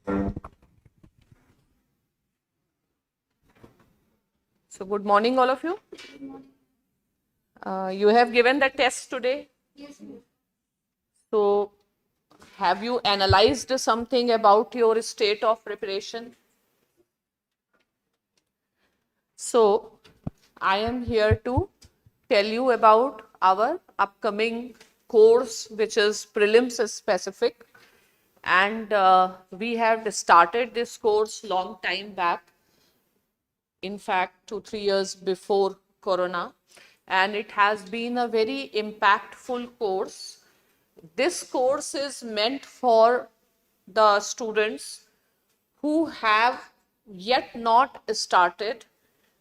So good morning, all of you. You have given the test today. Yes, ma'am. So have you analyzed something about your state of preparation? So I am here to tell you about our upcoming course, which is prelims specific. And we have started this course long time back. In fact, 2-3 years before Corona, and it has been a very impactful course. This course is meant for the students who have yet not started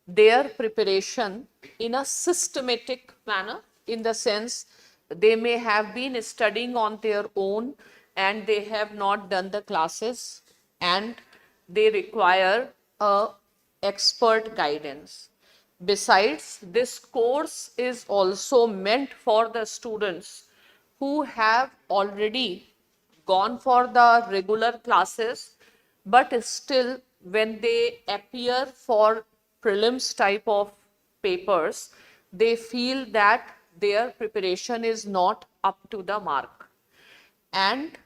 their preparation in a systematic manner, in the sense they may have been studying on their own and they have not done the classes and they require a expert guidance. Besides, this course is also meant for the students who have already gone for the regular classes, but still when they appear for prelims type of papers, they feel that their preparation is not up to the mark. And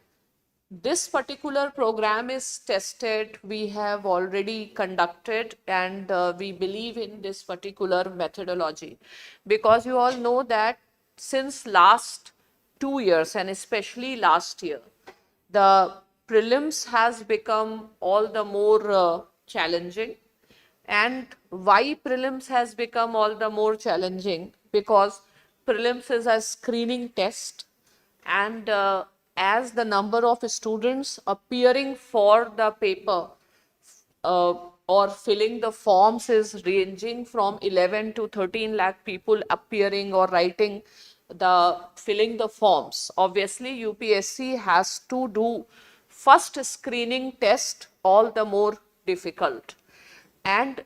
this particular program is tested, we have already conducted, and we believe in this particular methodology, because you all know that since last 2 years and especially last year, the prelims has become all the more challenging. And why prelims has become all the more challenging? Because prelims is a screening test, and as the number of students appearing for the paper uh, or filling the forms is ranging from 11 to 13 lakh people appearing or writing the filling the forms, obviously UPSC has to do first screening test all the more difficult. And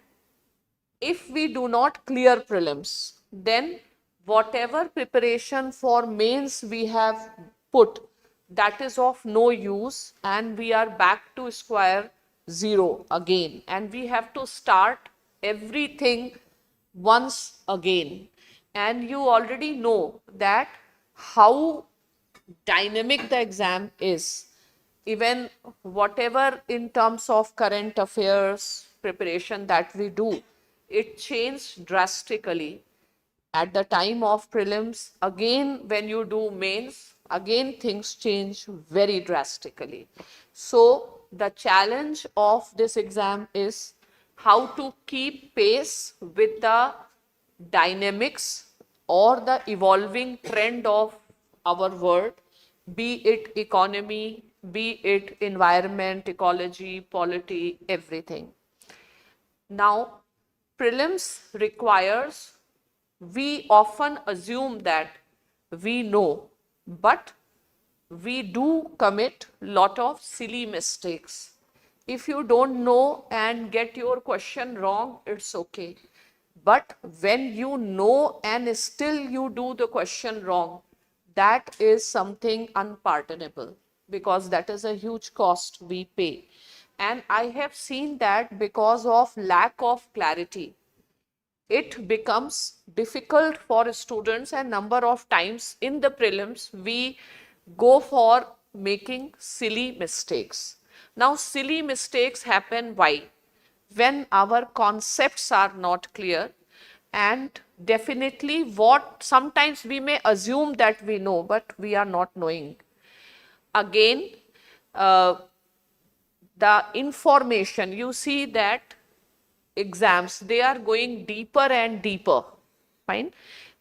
if we do not clear prelims, then whatever preparation for mains we have put, that is of no use, and we are back to square zero again, and we have to start everything once again. And you already know that how dynamic the exam is. Even whatever in terms of current affairs preparation that we do, it changed drastically at the time of prelims. Again, when you do mains, again things change very drastically. So the challenge of this exam is how to keep pace with the dynamics or the evolving trend of our world, be it economy, be it environment, ecology, polity, everything. Now, prelims requires, we often assume that we know, but we do commit lot of silly mistakes. If you don't know and get your question wrong, it's okay. But when you know and still you do the question wrong, that is something unpardonable, because that is a huge cost we pay. And I have seen that because of lack of clarity, it becomes difficult for students, and number of times in the prelims we go for making silly mistakes. Now silly mistakes happen why? When our concepts are not clear, and definitely what sometimes we may assume that we know, but we are not knowing. Again, uh, the information, you see that exams, they are going deeper and deeper, fine.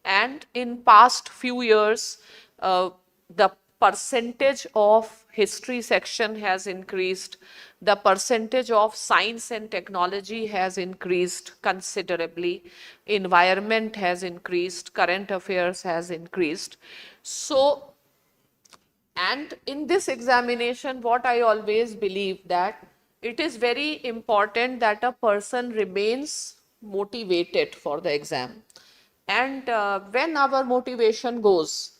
And in past few years, the percentage of history section has increased, the percentage of science and technology has increased considerably, environment has increased, current affairs has increased. So, and in this examination, what I always believe, that it is very important that a person remains motivated for the exam. And when our motivation goes,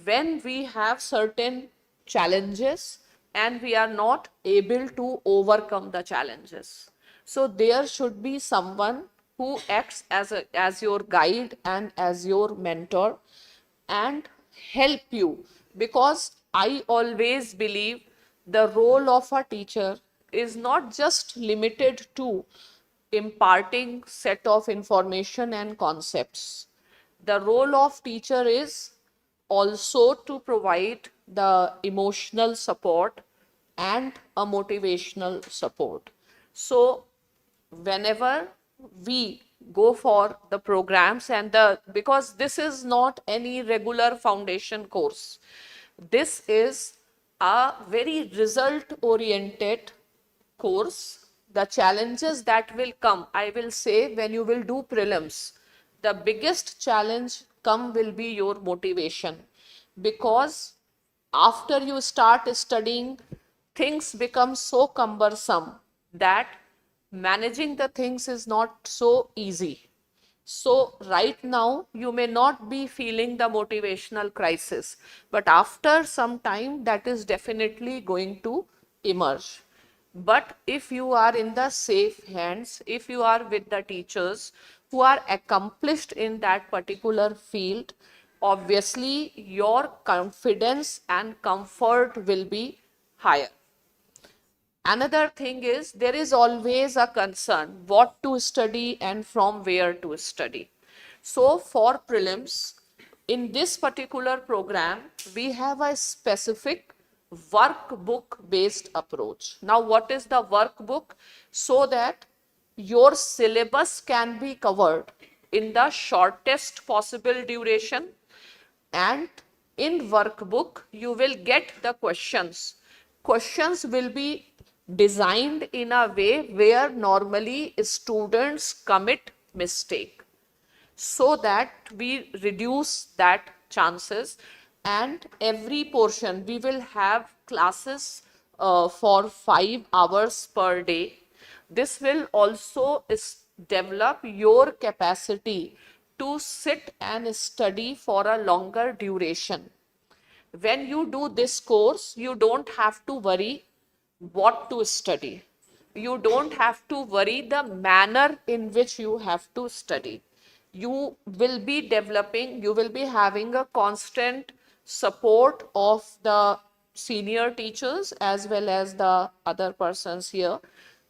when we have certain challenges, and we are not able to overcome the challenges. So there should be someone who acts as your guide and as your mentor and help you, because I always believe the role of a teacher is not just limited to imparting set of information and concepts. The role of teacher is also to provide the emotional support and a motivational support. So whenever we go for the programs and because this is not any regular foundation course, this is a very result oriented course. The challenges that will come, I will say, when you will do prelims, the biggest challenge come will be your motivation, because after you start studying, things become so cumbersome that managing the things is not so easy. So right now you may not be feeling the motivational crisis, but after some time that is definitely going to emerge. But if you are in the safe hands, if you are with the teachers who are accomplished in that particular field, obviously your confidence and comfort will be higher. Another thing is, there is always a concern what to study and from where to study. So for prelims, in this particular program, we have a specific workbook based approach. Now what is the workbook? So that your syllabus can be covered in the shortest possible duration, and in workbook you will get the questions. Questions will be designed in a way where normally students commit mistake, so that we reduce that chances. And every portion we will have classes for 5 hours per day. This will also develop your capacity to sit and study for a longer duration. When you do this course, you don't have to worry what to study. You don't have to worry the manner in which you have to study. You will be developing, you will be having a constant support of the senior teachers as well as the other persons here.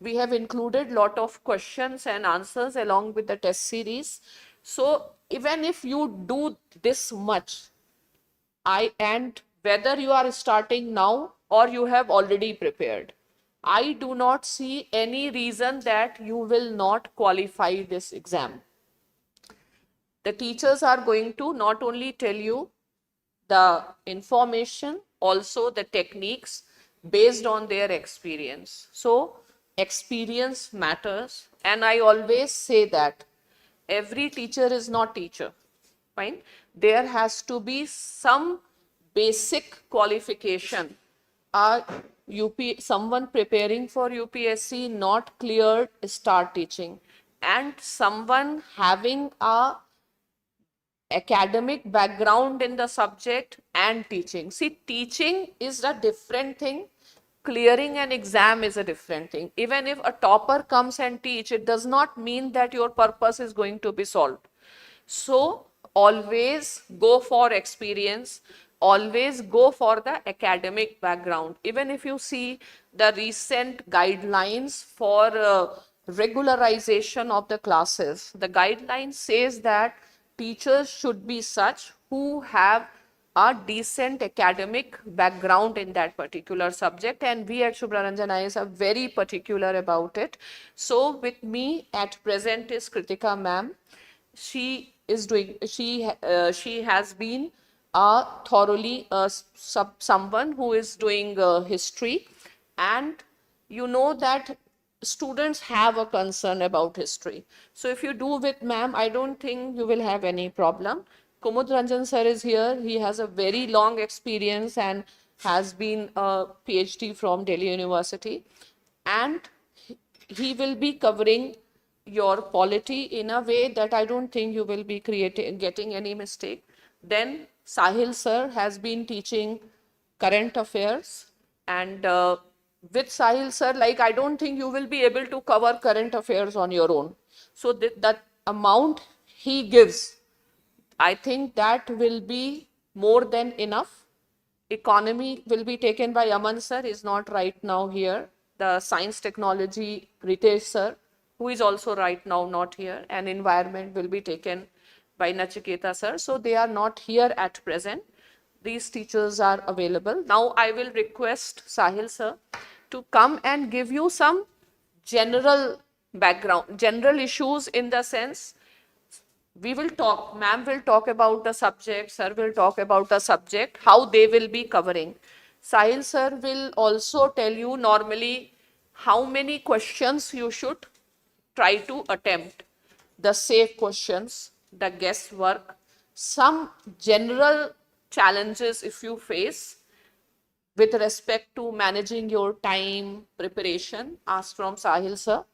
We have included lot of questions and answers along with the test series. So even if you do this much, and whether you are starting now or you have already prepared, I do not see any reason that you will not qualify this exam. The teachers are going to not only tell you the information, also the techniques based on their experience. So experience matters, and I always say that every teacher is not teacher. Fine. There has to be some basic qualification. Someone preparing for UPSC not cleared, start teaching, and someone having a academic background in the subject and teaching. See, teaching is a different thing. Clearing an exam is a different thing. Even if a topper comes and teach, it does not mean that your purpose is going to be solved. So always go for experience, always go for the academic background. Even if you see the recent guidelines for regularization of the classes, the guideline says that teachers should be such who have a decent academic background in that particular subject, and we at Shubhra Ranjan IAS are very particular about it. So with me at present is Kritika ma'am. She has been a thoroughly someone who is doing history, and you know that students have a concern about history. So if you do with ma'am, I don't think you will have any problem. Kumud Ranjan sir is here. He has a very long experience and has been a PhD from Delhi University, and he will be covering your polity in a way that I don't think you will be getting any mistake. Then Sahil sir has been teaching current affairs, And with Sahil sir, like I don't think you will be able to cover current affairs on your own. So that amount he gives, I think that will be more than enough. Economy will be taken by Aman sir, is not right now here. The science technology Ritesh sir, who is also right now not here, and environment will be taken by Nachiketa sir. So they are not here at present. These teachers are available. Now I will request Sahil sir to come and give you some general background, general issues, in the sense we will talk, ma'am will talk about the subject, sir will talk about the subject, how they will be covering. Sahil sir will also tell you normally how many questions you should try to attempt, the safe questions, the guesswork, some general challenges if you face with respect to managing your time, preparation, ask from Sahil sir.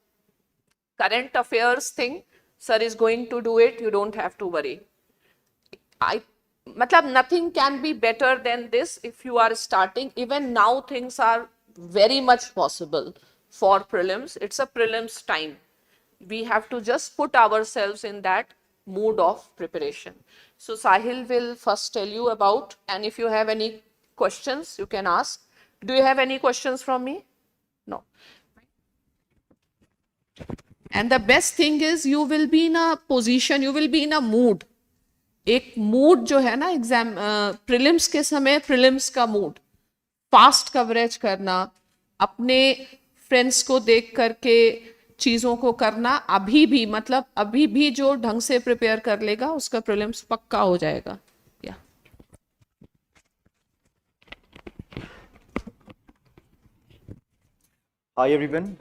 Current affairs thing, sir is going to do it, you don't have to worry. Nothing can be better than this if you are starting. Even now things are very much possible for prelims. It's a prelims time. We have to just put ourselves in that mood of preparation. So Sahil will first tell you about, and if you have any questions, you can ask. Do you have any questions from me? No. And the best thing is you will be in a position, you will be in a mood. एक mood जो है ना exam prelims के समय, prelims का mood, fast coverage करना, अपने friends को देख करके चीज़ों को करना, अभी भी मतलब अभी भी जो ढंग से प्रिपेयर कर लेगा उसका प्रीलिम्स पक्का हो जाएगा. या Hi everyone.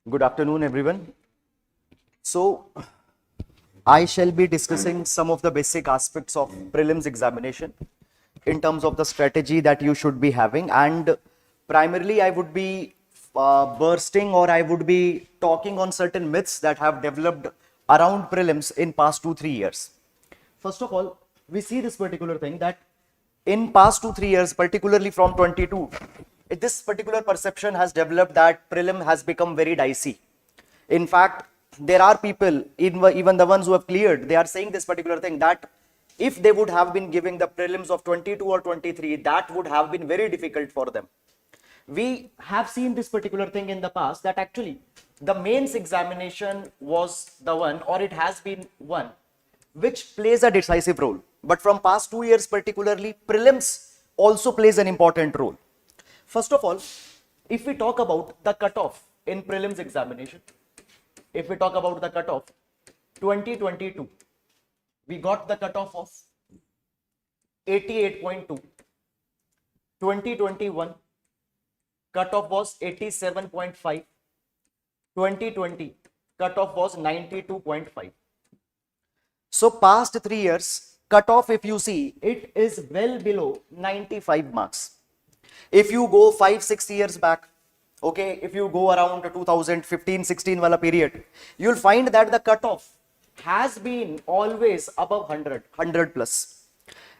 Good afternoon everyone. So I shall be discussing some of the basic aspects of prelims examination in terms of the strategy that you should be having, and primarily I would be bursting, or I would be talking on certain myths that have developed around prelims in past 2-3 years. First of all, we see this particular thing that in past 2-3 years, particularly from 22, this particular perception has developed that prelim has become very dicey. In fact, there are people, even the ones who have cleared, they are saying this particular thing, that if they would have been giving the prelims of 22 or 23, that would have been very difficult for them. We have seen this particular thing in the past, that actually the mains examination was the one, or it has been one, which plays a decisive role. But from past 2 years particularly, prelims also plays an important role. First of all, if we talk about the cutoff in prelims examination, if we talk about the cutoff, 2022, we got the cutoff of 88.2. 2021, cutoff was 87.5. 2020, cutoff was 92.5. So past 3 years, cutoff, if you see, it is well below 95 marks. If you go 5-6 years back, okay, if you go around 2015-16 wala period, you'll find that the cutoff has been always above 100 plus.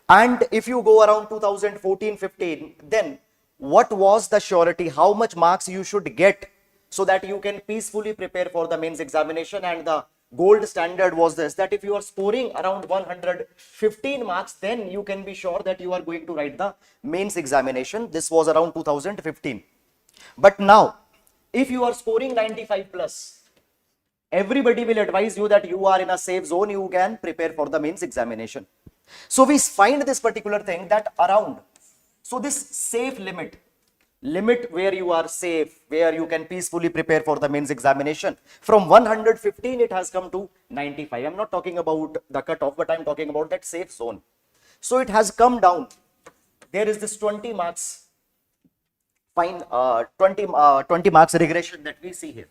And if you go around 2014-15, then what was the surety, how much marks you should get so that you can peacefully prepare for the mains examination? And the gold standard was this, that if you are scoring around 115 marks, then you can be sure that you are going to write the mains examination. This was around 2015. But now, if you are scoring 95 plus, everybody will advise you that you are in a safe zone, you can prepare for the mains examination. So we find this particular thing that around, so this safe limit where you are safe, where you can peacefully prepare for the mains examination, from 115 it has come to 95. I'm not talking about the cutoff, but I'm talking about that safe zone. So it has come down. There is this 20 marks, 20 marks regression that we see here.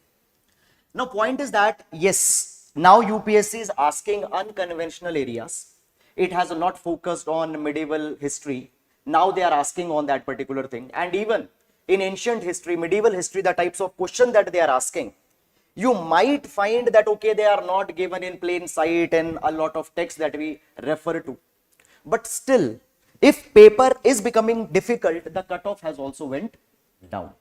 Now point is that, yes, now UPSC is asking unconventional areas. It has not focused on medieval history. Now they are asking on that particular thing. And even in ancient history, medieval history, the types of question that they are asking, you might find that, okay, they are not given in plain sight and a lot of text that we refer to. But still, If paper is becoming difficult, the cutoff has also went down.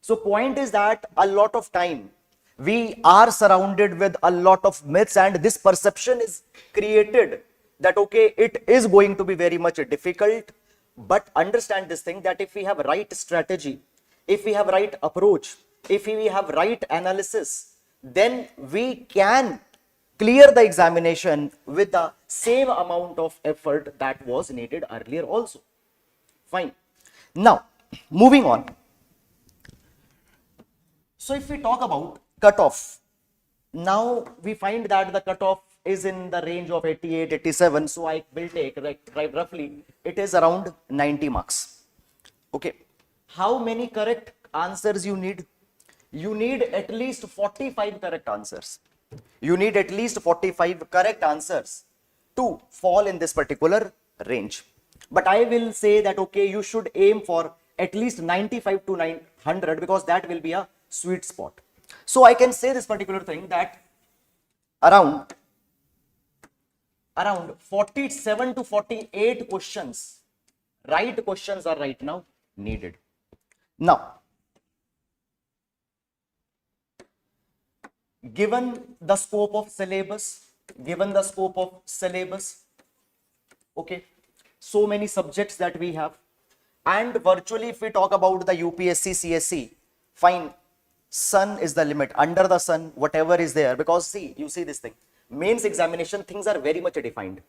So point is that a lot of time we are surrounded with a lot of myths, and this perception is created that okay, it is going to be very much difficult. But understand this thing, that if we have right strategy, if we have right approach, if we have right analysis, then we can clear the examination with the same amount of effort that was needed earlier also. Fine. Now, moving on. So if we talk about cutoff, now we find that the cutoff is in the range of 88, 87. So I will take, right, roughly, it is around 90 marks. Okay. How many correct answers you need? You need at least 45 correct answers. You need at least 45 correct answers to fall in this particular range. But I will say that, okay, you should aim for at least 95 to 900, because that will be a sweet spot. So I can say this particular thing, that around 47 to 48 questions, right questions are right now needed. Now, given the scope of syllabus, okay, so many subjects that we have, and virtually if we talk about the UPSC, CSC, fine, sun is the limit. Under the sun, whatever is there, because see, you see this thing, mains examination, things are very much defined.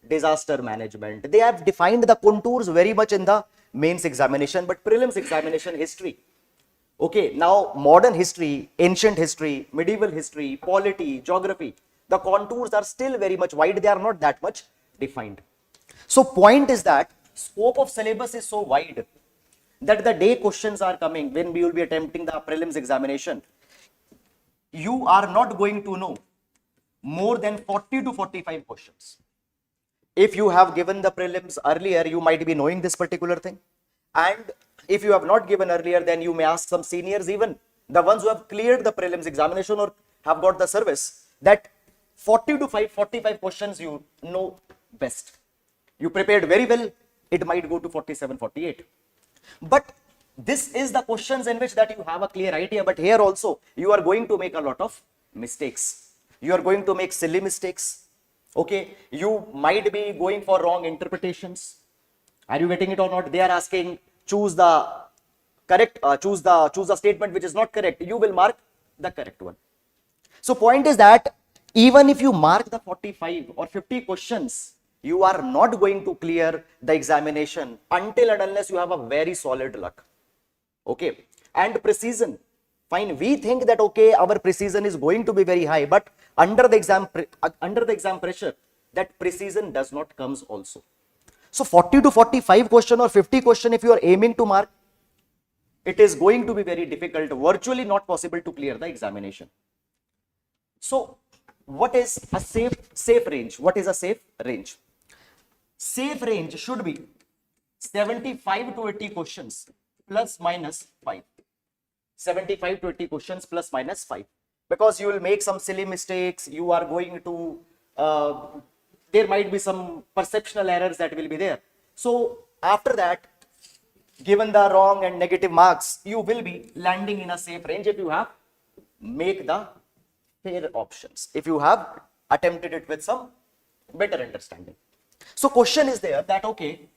Disaster management, they have defined the contours very much in the mains examination, but prelims examination, history, okay, now modern history, ancient history, medieval history, polity, geography, the contours are still very much wide, they are not that much defined. So point is that scope of syllabus is so wide that the day questions are coming when we will be attempting the prelims examination, you are not going to know more than 40 to 45 questions. If you have given the prelims earlier, you might be knowing this particular thing. And if you have not given earlier, then you may ask some seniors, even the ones who have cleared the prelims examination or have got the service, that 40 to 45 questions you know best. You prepared very well, it might go to 47, 48. But this is the questions in which that you have a clear idea, but here also you are going to make a lot of mistakes. You are going to make silly mistakes. Okay, you might be going for wrong interpretations. Are you getting it or not? They are asking, choose the correct, choose the statement which is not correct. You will mark the correct one. So point is that even if you mark the 45 or 50 questions, you are not going to clear the examination until and unless you have a very solid luck. Okay, and precision. Fine, we think that okay, our precision is going to be very high, but under the exam pressure, that precision does not comes also. So 40 to 45 question or 50 question, if you are aiming to mark, it is going to be very difficult, virtually not possible to clear the examination. So what is a safe range? What is a safe range? Safe range should be 75 to 80 questions plus minus 5. 75 to 80 questions plus minus 5. Because you will make some silly mistakes, you are going to, there might be some perceptual errors that will be there. So after that, given the wrong and negative marks, you will be landing in a safe range if you have make the fair options, if you have attempted it with some better understanding. So question is there that okay,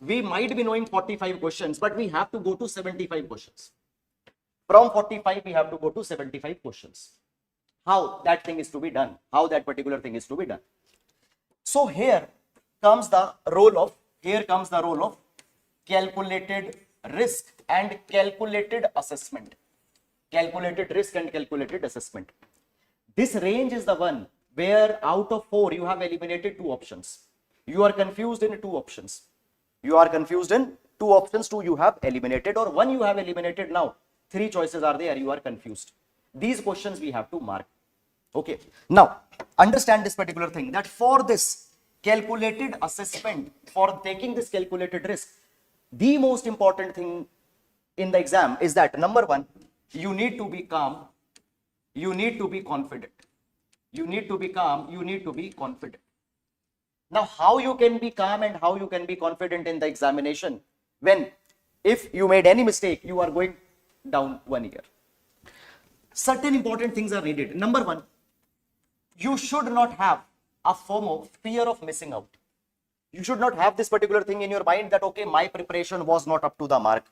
we might be knowing 45 questions, but we have to go to 75 questions. From 45, we have to go to 75 questions. How that thing is to be done? How that particular thing is to be done? So here comes the role of calculated risk and calculated assessment. Calculated risk and calculated assessment. This range is the one where out of 4 you have eliminated 2 options. You are confused in 2 options. You are confused in 2 options, 2 you have eliminated, or 1 you have eliminated. Now 3 choices are there, you are confused. These questions we have to mark. Okay, now understand this particular thing, that for this calculated assessment, for taking this calculated risk, the most important thing in the exam is that number 1, you need to be calm, you need to be confident. You need to be calm, you need to be confident. Now, how you can be calm and how you can be confident in the examination when if you made any mistake, you are going down 1 year. Certain important things are needed. Number one, you should not have a FOMO, fear of missing out. You should not have this particular thing in your mind that, okay, my preparation was not up to the mark.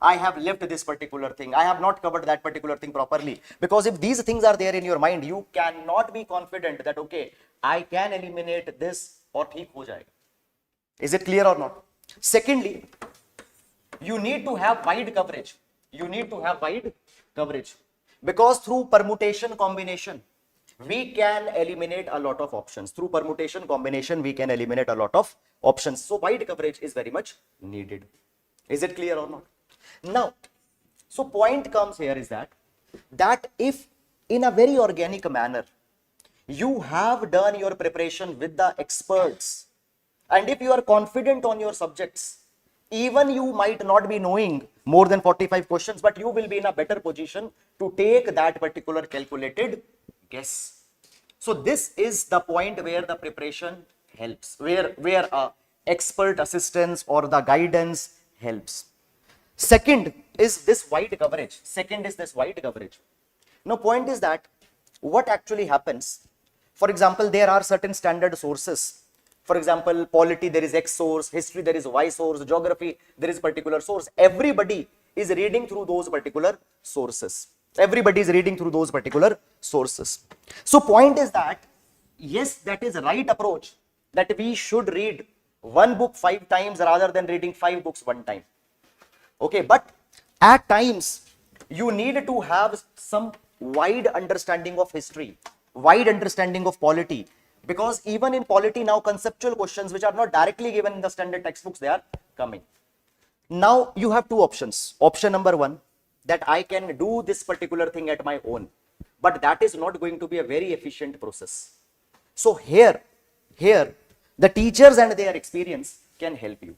I have left this particular thing. I have not covered that particular thing properly. Because if these things are there in your mind, you cannot be confident that, okay, I can eliminate this or theek ho jayega. Is it clear or not? Secondly, you need to have wide coverage. You need to have wide coverage. Because through permutation combination, we can eliminate a lot of options. Through permutation combination, we can eliminate a lot of options. So wide coverage is very much needed. Is it clear or not? Now, so point comes here is that if in a very organic manner, you have done your preparation with the experts, and if you are confident on your subjects, even you might not be knowing more than 45 questions, but you will be in a better position to take that particular calculated guess. So this is the point where the preparation helps, where expert assistance or the guidance helps. Second is this wide coverage. Now, point is that what actually happens, for example, there are certain standard sources. For example, polity, there is X source, history, there is Y source, geography, there is particular source. Everybody is reading through those particular sources. So point is that, yes, that is the right approach, that we should read one book 5 times rather than reading 5 books 1 time. Okay, but at times you need to have some wide understanding of history, wide understanding of polity, because even in polity now conceptual questions which are not directly given in the standard textbooks, they are coming. Now you have two options. Option number one, that I can do this particular thing at my own, but that is not going to be a very efficient process. So here the teachers and their experience can help you.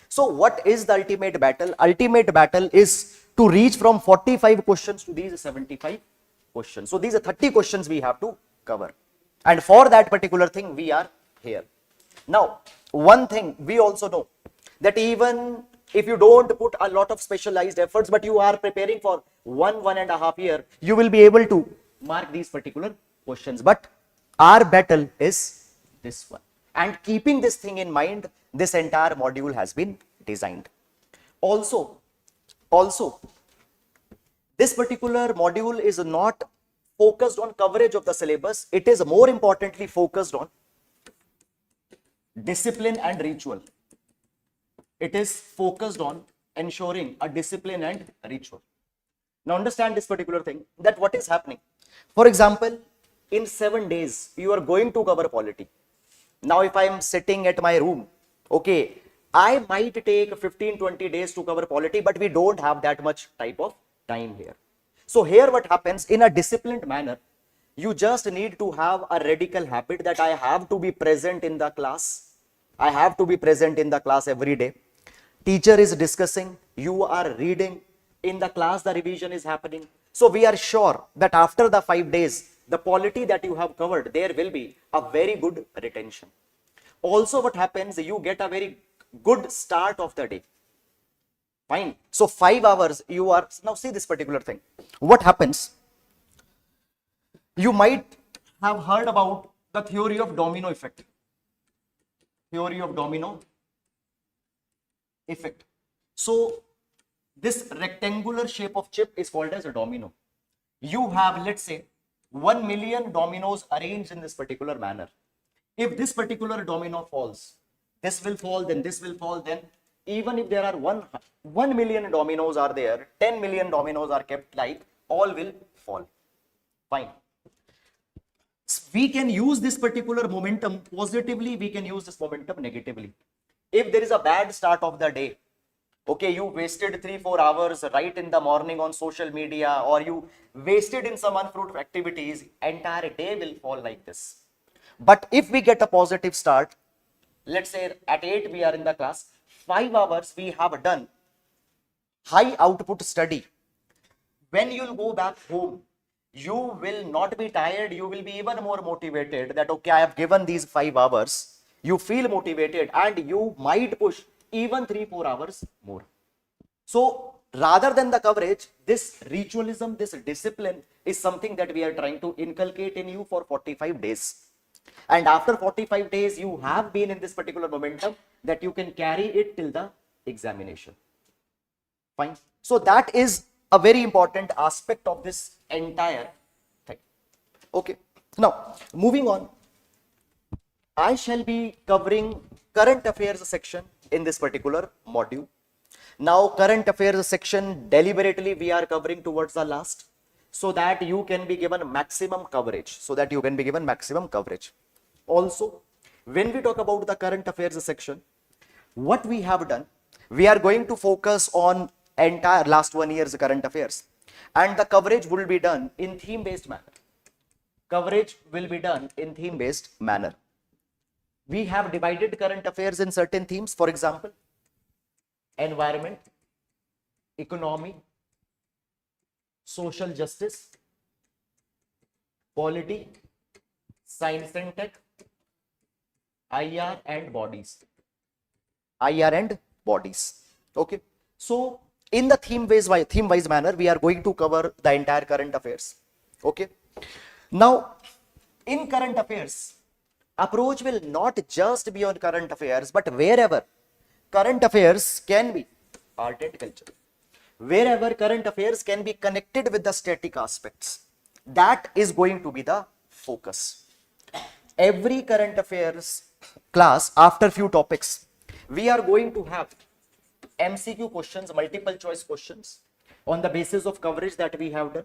So what is the ultimate battle? Ultimate battle is to reach from 45 questions to these 75 questions. So these are 30 questions we have to cover. And for that particular thing, we are here. Now, one thing we also know, that even if you don't put a lot of specialized efforts, but you are preparing for 1.5 years, you will be able to mark these particular questions. But our battle is this one. And keeping this thing in mind, this entire module has been designed. Also, this particular module is not focused on coverage of the syllabus. It is more importantly focused on discipline and ritual. It is focused on ensuring a discipline and ritual. Now understand this particular thing, that what is happening. For example, in 7 days, you are going to cover polity. Now, if I am sitting at my room, okay, I might take 15-20 days to cover polity, but we don't have that much type of time here. So here what happens, in a disciplined manner, you just need to have a radical habit that I have to be present in the class. I have to be present in the class every day. Teacher is discussing, you are reading. In the class, the revision is happening. So we are sure that after the 5 days, the polity that you have covered, there will be a very good retention. Also what happens, you get a very good start of the day. Fine. So 5 hours you are, now see this particular thing. What happens? You might have heard about the theory of domino effect. So this rectangular shape of chip is called as a domino. You have, let's say, 1 million dominoes arranged in this particular manner. If this particular domino falls, this will fall, then this will fall, then even if there are 1 million dominoes are there, 10 million dominoes are kept, like, all will fall. Fine. We can use this particular momentum positively, we can use this momentum negatively. If there is a bad start of the day, okay, you wasted 3-4 hours right in the morning on social media, or you wasted in some unfruitful activities, entire day will fall like this. But if we get a positive start, let's say at 8 we are in the class, 5 hours we have done high output study. When you'll go back home, you will not be tired, you will be even more motivated that okay, I have given these 5 hours, you feel motivated and you might push even 3-4 hours more. So rather than the coverage, this ritualism, this discipline is something that we are trying to inculcate in you for 45 days. And after 45 days, you have been in this particular momentum that you can carry it till the examination. Fine. So that is a very important aspect of this entire thing. Okay. Now, moving on, I shall be covering current affairs section in this particular module. Now, current affairs section deliberately we are covering towards the last so that you can be given maximum coverage. Also, when we talk about the current affairs section, what we have done, we are going to focus on entire last 1 year's current affairs, and the coverage will be done in theme-based manner. We have divided current affairs in certain themes, for example, environment, economy, social justice, polity, science and tech, IR and bodies. Okay. So in the theme-wise manner, we are going to cover the entire current affairs. Okay. Now, in current affairs, approach will not just be on current affairs, but wherever current affairs can be art and culture, wherever current affairs can be connected with the static aspects, that is going to be the focus. Every current affairs class, after few topics, we are going to have MCQ questions, multiple choice questions on the basis of coverage that we have done.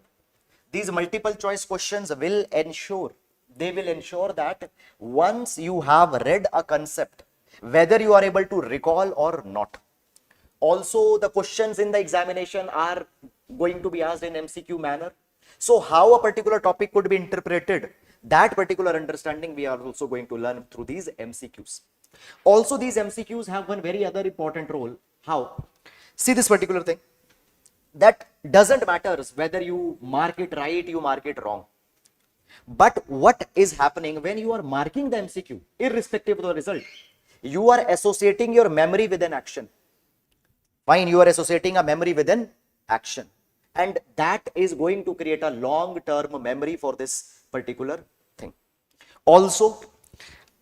These multiple choice questions will ensure that once you have read a concept, whether you are able to recall or not. Also, the questions in the examination are going to be asked in MCQ manner. So how a particular topic could be interpreted, that particular understanding we are also going to learn through these MCQs. Also, these MCQs have one very other important role. How? See this particular thing. That doesn't matter whether you mark it right, you mark it wrong. But what is happening when you are marking the MCQ, irrespective of the result, you are associating your memory with an action. Fine, you are associating a memory with an action. And that is going to create a long-term memory for this particular thing. Also,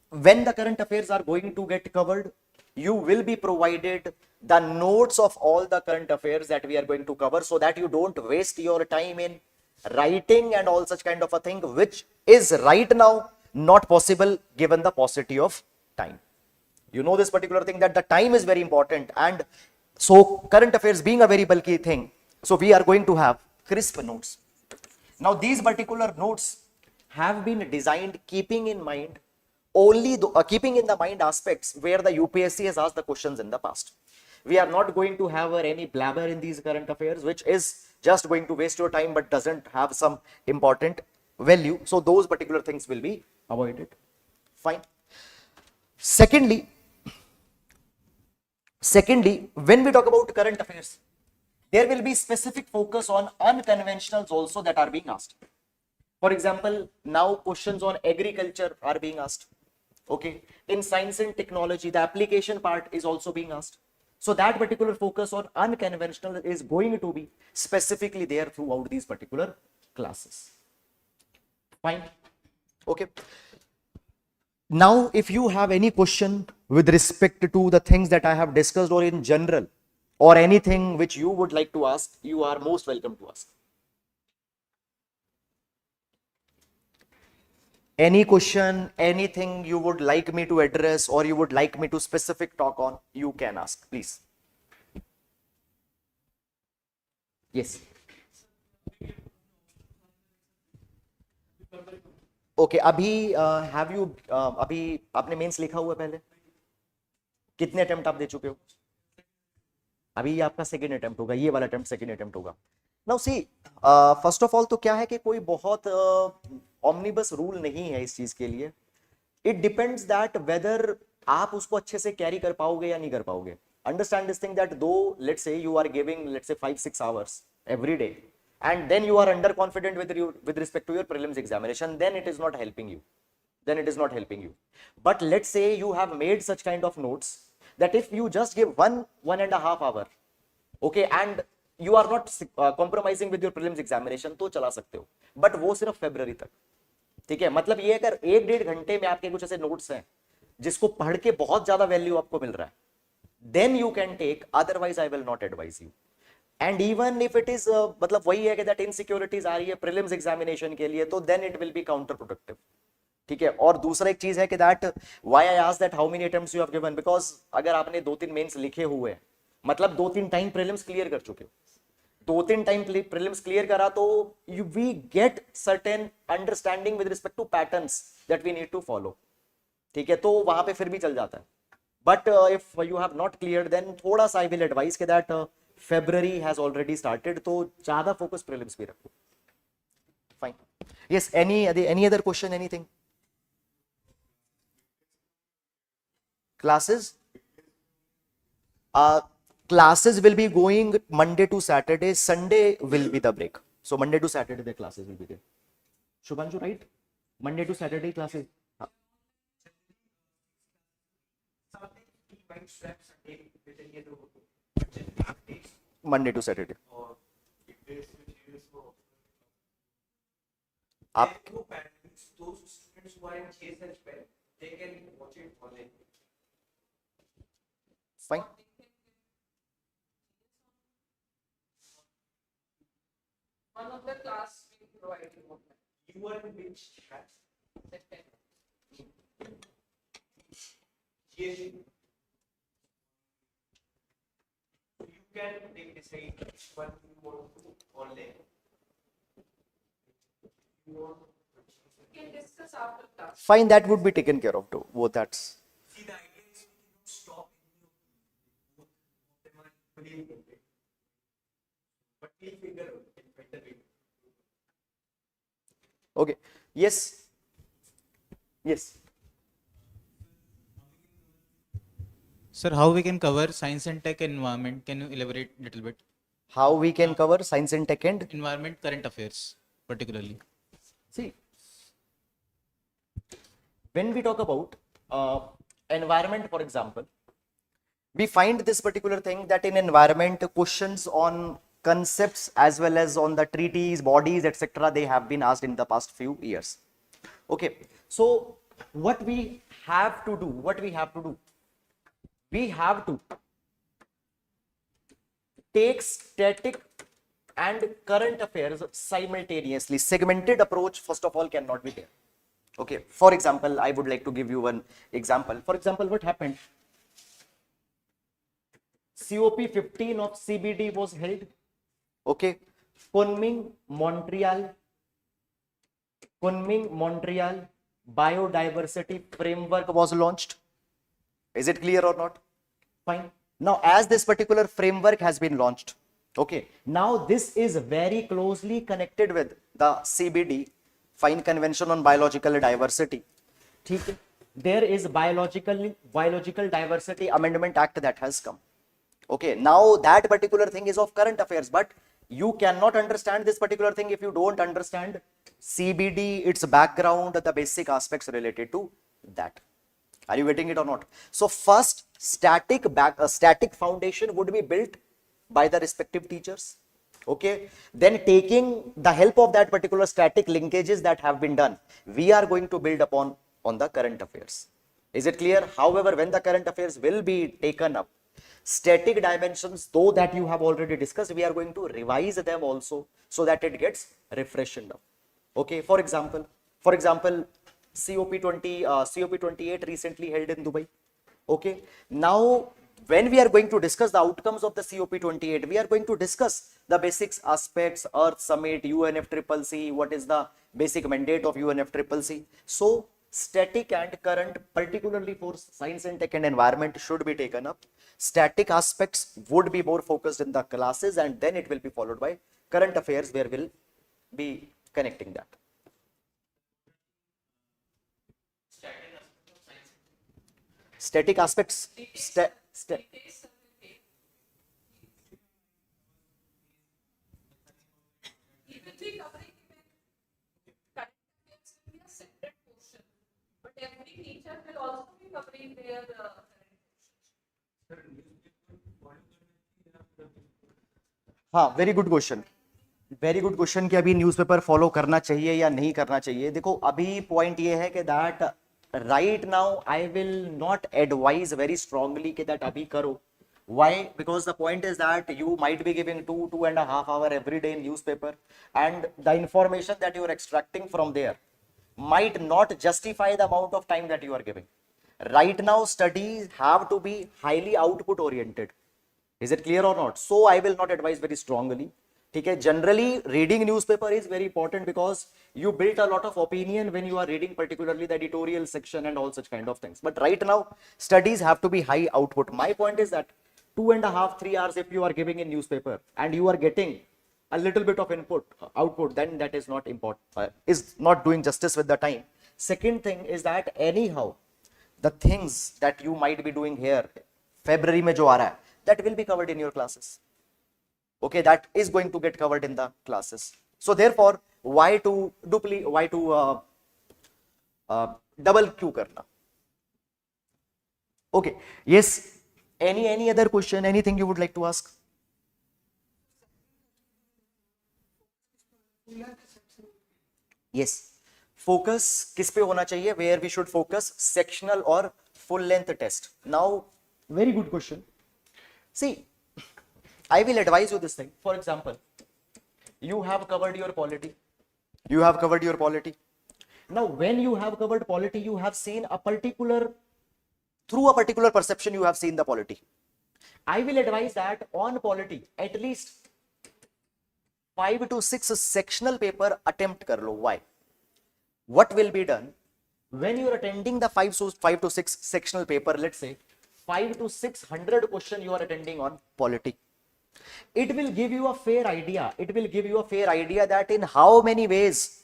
when the current affairs are going to get covered, you will be provided the notes of all the current affairs that we are going to cover, so that you don't waste your time in writing and all such kind of a thing, which is right now not possible given the paucity of time. You know this particular thing, that the time is very important, and so current affairs being a very bulky thing, so we are going to have crisp notes. Now these particular notes have been designed keeping in mind keeping in the mind aspects where the UPSC has asked the questions in the past. We are not going to have any blabber in these current affairs, which is just going to waste your time but doesn't have some important value. So those particular things will be avoided. Fine. Secondly, when we talk about current affairs, there will be specific focus on unconventionals also that are being asked. For example, now questions on agriculture are being asked. Okay, in science and technology, the application part is also being asked. So that particular focus on unconventional is going to be specifically there throughout these particular classes. Fine. Okay. Now, if you have any question with respect to the things that I have discussed, or in general, or anything which you would like to ask, you are most welcome to ask. Any question, anything you would like me to address, or you would like me to specific talk on, you can ask, please. Yes. Okay, अभी have you अभी आपने mains लिखा हुआ पहले? कितने attempt आप दे चुके हो? अभी ये आपका सेकेंड अटेम्प्ट होगा, ये वाला अटेम्प्ट सेकेंड अटेम्प्ट होगा. Now see, first of all तो क्या है कि कोई बहुत ऑमनिबस रूल नहीं है इस चीज के लिए. इट डिपेंड्स दैट वेदर आप उसको अच्छे से कैरी कर पाओगे या नहीं कर पाओगे. Understand this thing that though let's say you are giving let's say 5-6 hours every day, and then you are underconfident with respect to your prelims examination, then it is not helping you. But let's say you have made such kind of notes that if you just give 1.5 hour, okay, and you are not compromising with your prelims examination, तो चला सकते हो, but वो सिर्फ फरवरी तक, ठीक है। मतलब ये अगर 1-1.5 घंटे में आपके कुछ ऐसे नोट्स हैं जिसको पढ़ के बहुत ज्यादा वैल्यू आपको मिल रहा है, then you can take, otherwise I will not advise you. And even if it is मतलब वही है कि that insecurities आ रही है prelims examination के लिए, तो then it will be counterproductive, ठीक है। और दूसरा एक चीज है कि that why I asked that how many attempts you have given, because अगर आपने 2-3 मेंस लिखे हुए हैं, मतलब 2-3 टाइम प्रीलिम्स क्लियर कर चुके हो, 2-3 टाइम प्रीलिम्स क्लियर करा, तो we get certain understanding with respect to patterns that we need to follow, ठीक है। तो वहां पे फिर भी चल जाता है, but if you have not clear, then थोड़ा सा आई विल एडवाइस के that February has already started, तो ज्यादा फोकस प्रीलिम्स पे रखो। Fine, yes, any other question, anything? Classes classes will be going Monday to Saturday, Sunday will be the break. So Monday to Saturday the classes will be there. Shubhanshu, right? Monday to Saturday classes. Monday to Saturday. आप fine. One of the class we provide you. You are in which class? Yes. You can decide which one you want to online. You can discuss after class. Fine, that would be taken care of too. Well, that's. See, the idea is we cannot stop in you. But we'll figure out better way. Okay. Yes. Yes. Sir, how we can cover science and tech environment? Can you elaborate a little bit? How we can cover science and tech and Environment, current affairs, particularly. see, when we talk about environment, for example, we find this particular thing that in environment, questions on concepts as well as on the treaties, bodies, etc., they have been asked in the past few years. Okay, so what we have to do, we have to take static and current affairs simultaneously. Segmented approach, first of all, cannot be there. Okay, for example, I would like to give you one example. For example, what happened? COP 15 of CBD was held. Okay, Kunming, Montreal biodiversity framework was launched. Is it clear or not? Fine. Now, as this particular framework has been launched, okay, now this is very closely connected with the CBD, Fine Convention on Biological Diversity. Okay. There is Biological Diversity Amendment Act that has come. Okay, now that particular thing is of current affairs, but you cannot understand this particular thing if you don't understand CBD, its background, the basic aspects related to that. Are you getting it or not? So first, static foundation would be built by the respective teachers. Okay, then taking the help of that particular static linkages that have been done, we are going to build upon on the current affairs. Is it clear? However, when the current affairs will be taken up, static dimensions, though that you have already discussed, we are going to revise them also so that it gets refreshed up. Okay, for example, COP28 recently held in Dubai. Okay, now when we are going to discuss the outcomes of the COP28, we are going to discuss the basics aspects, Earth Summit, UNFCCC, what is the basic mandate of UNFCCC. So static and current, particularly for science and tech and environment, should be taken up. Static aspects would be more focused in the classes, and then it will be followed by current affairs, where we'll be connecting that. Static aspects. studying their हाँ, very good question, very good question कि अभी newspaper follow करना चाहिए या नहीं करना चाहिए. देखो अभी पॉइंट ये है कि that right now I will not advise very strongly कि दैट अभी करो. Why? Because the point is that you might be giving 2.5 hours every day in newspaper, and the information that you are extracting from there might not justify the amount of time that you are giving. Right now, studies have to be highly output oriented. Is it clear or not? So I will not advise very strongly. ठीक है, generally reading newspaper is very important because you build a lot of opinion when you are reading particularly the editorial section and all such kind of things. But right now studies have to be high output. My point is that 2.5-3 hours if you are giving in newspaper and you are getting a little bit of output, then that is not important, is not doing justice with the time. Second thing is that anyhow the things that you might be doing here February में जो आ रहा है, that will be covered in your classes. Okay, that is going to get covered in the classes. So therefore why to double Q करना. Okay, yes, any other question, anything you would like to ask? Yes, focus किस पे होना चाहिए? Where we should focus, sectional or full length test. Now very good question. See, I will advise you this thing. For example, you have covered your polity. Now when you have covered polity, you have seen through a particular perception you have seen the polity. I will advise that on polity at least 5 to 6 sectional paper attempt kar lo. Why? What will be done when you are attending the 5 to 6 sectional paper? Let's say 5 to 600 question you are attending on polity. It will give you a fair idea. That in how many ways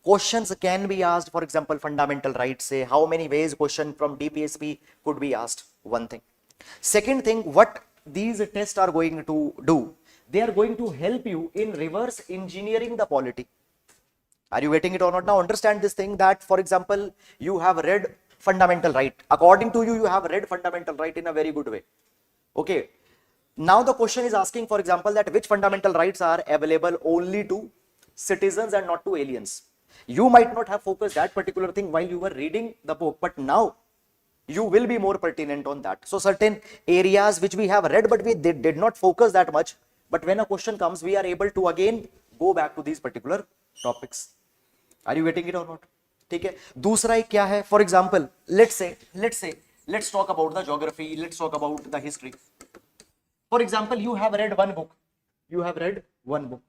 questions can be asked. For example, fundamental rights, say how many ways question from DPSP could be asked. One thing. Second thing, what these tests are going to do, they are going to help you in reverse engineering the polity. Are you getting it or not? Now understand this thing, that for example you have read fundamental right. According to you have read fundamental right in a very good way. Okay, now the question is asking, for example, that which fundamental rights are available only to citizens and not to aliens. You might not have focused that particular thing while you were reading the book, but now you will be more pertinent on that. So certain areas which we have read but we did not focus that much, but when a question comes we are able to again go back to these particular topics. Are you getting it or not? ठीक है. दूसरा एक क्या है? For example, let's talk about the geography, let's talk about the history. For example, you have read one book.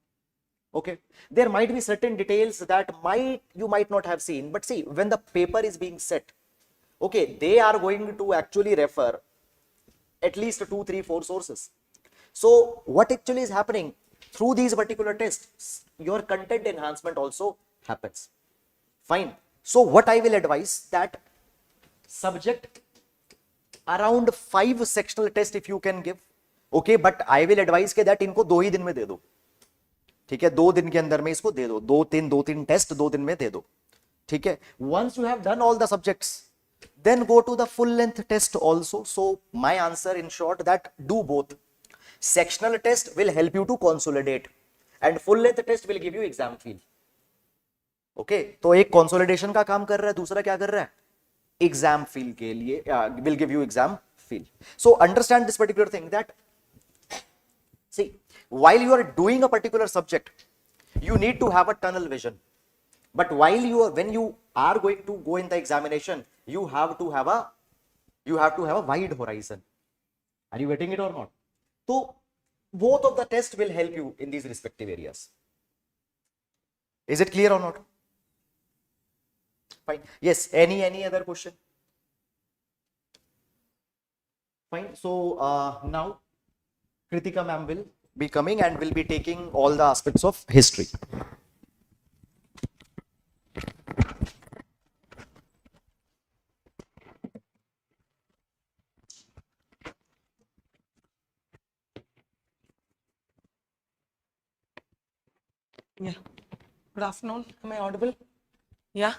Okay, there might be certain details that you might not have seen, but see, when the paper is being set, okay, they are going to actually refer at least 2, 3, 4 sources. So what actually is happening through these particular tests, your content enhancement also happens. Fine. So what I will advise, that subject around 5 sectional tests if you can give. Okay, but I will advise के that इनको 2 ही दिन में दे दो. ठीक है, 2 दिन के अंदर में इसको दे दो. 2-3 टेस्ट 2 दिन में दे दो. ठीक है. Once you have done all the subjects, then go to the full length test also. So my answer in short, that do both. Sectional test will help you to consolidate and full length test will give you exam feel. Okay, तो एक consolidation का काम कर रहा है, दूसरा क्या कर रहा है? Exam feel के लिए will give you exam feel. So understand this particular thing, that see, while you are doing a particular subject, you need to have a tunnel vision. But when you are going to go in the examination, you have to have a wide horizon. Are you getting it or not? So both of the tests will help you in these respective areas. Is it clear or not? Fine. Yes. Any other question? Fine. So now Kritika ma'am will be coming and will be taking all the aspects of history. Yeah. Good afternoon. Am I audible? Yeah.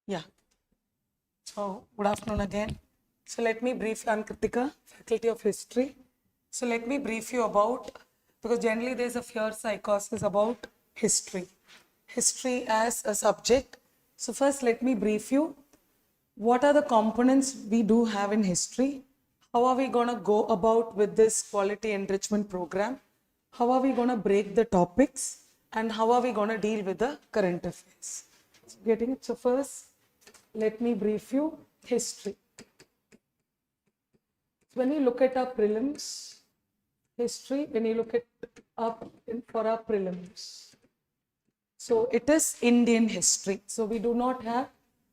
Yeah. So, good afternoon again. So, let me brief you. I'm Kritika, Faculty of History. So, let me brief you about, because generally there's a fear psychosis about history. History as a subject. So, first let me brief you. What are the components we do have in history? How are we going to go about with this quality enrichment program? How are we going to break the topics? And how are we going to deal with the current affairs? So, getting it? So, first, let me brief you history. When you look at our prelims, history, when you look at for our prelims, so it is Indian history. So we do not have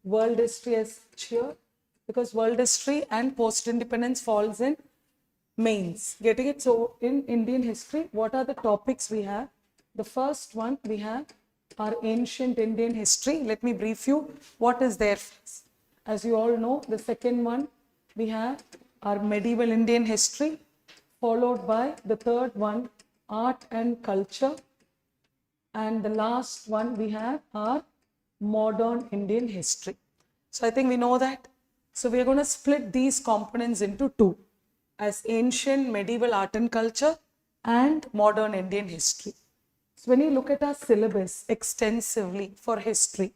world history as here, because world history and post-independence falls in mains. Getting it? So in Indian history, what are the topics we have? The first one we have our ancient Indian history. Let me brief you what is there first. As you all know, the second one we have our medieval Indian history, followed by the third one, art and culture. And the last one we have our modern Indian history. So I think we know that. So we are going to split these components into two, as ancient medieval art and culture and modern Indian history. So when you look at our syllabus extensively for history,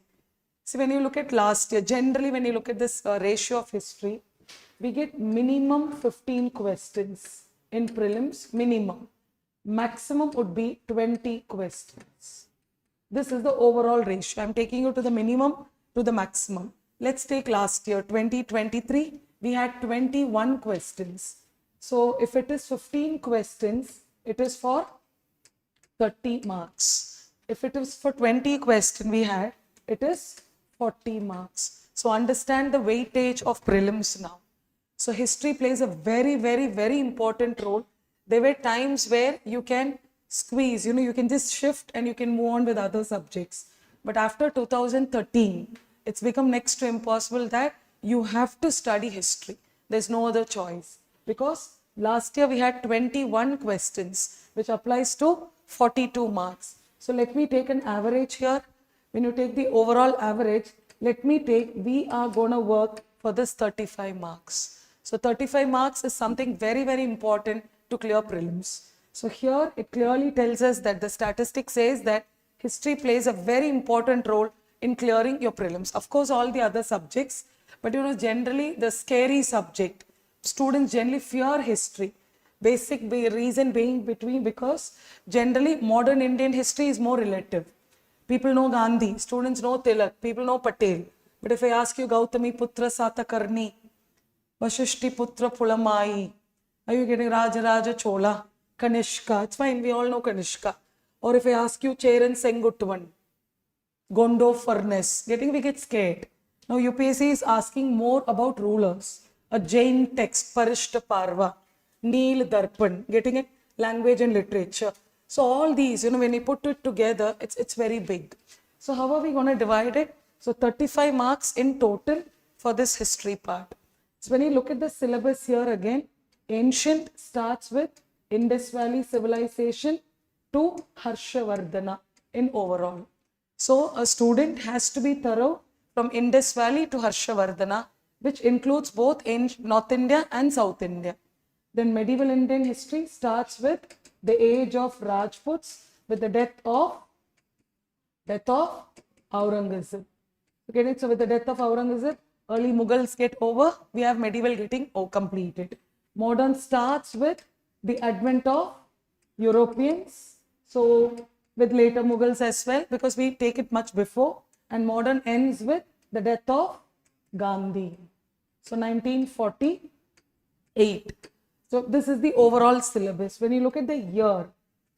see when you look at last year, generally when you look at this ratio of history, we get minimum 15 questions in prelims, minimum. Maximum would be 20 questions. This is the overall ratio. I'm taking you to the minimum to the maximum. Let's take last year, 2023, we had 21 questions. So if it is 15 questions, it is for 30 marks. If it is for 20 questions we had, it is 40 marks. So understand the weightage of prelims now. So history plays a very, very, very important role. There were times where you can squeeze, you can just shift and you can move on with other subjects. But after 2013, it's become next to impossible that you have to study history. There's no other choice. Because last year we had 21 questions, which applies to 42 marks. So let me take an average here. When you take the overall average, we are going to work for this 35 marks. So 35 marks is something very, very important to clear prelims. So here it clearly tells us that the statistic says that history plays a very important role in clearing your prelims. Of course, all the other subjects, but generally the scary subject, students generally fear history. Basic reason being because generally modern Indian history is more relative. People know Gandhi, students know Tilak, people know Patel. But if I ask you Gautami Putra Satakarni, Vashishti Putra Pulamai, are you getting Raja Chola, Kanishka? It's fine, we all know Kanishka. Or if I ask you Cheran Senguttuvan, Gondo Furnace, we get scared. Now UPSC is asking more about rulers. A Jain text, Parishta Parva, Neel Darpan, getting it? Language and literature. So all these, when you put it together, it's very big. So how are we going to divide it? So 35 marks in total for this history part. So when you look at the syllabus here again, ancient starts with Indus Valley civilization to Harshavardhana in overall. So a student has to be thorough from Indus Valley to Harshavardhana, which includes both North India and South India. Then medieval Indian history starts with the age of Rajputs with the death of Aurangzeb. Okay, so with the death of Aurangzeb, early Mughals get over, we have medieval getting completed. Modern starts with the advent of Europeans, so with later Mughals as well, because we take it much before, and modern ends with the death of Gandhi. So 1948. So this is the overall syllabus. When you look at the year,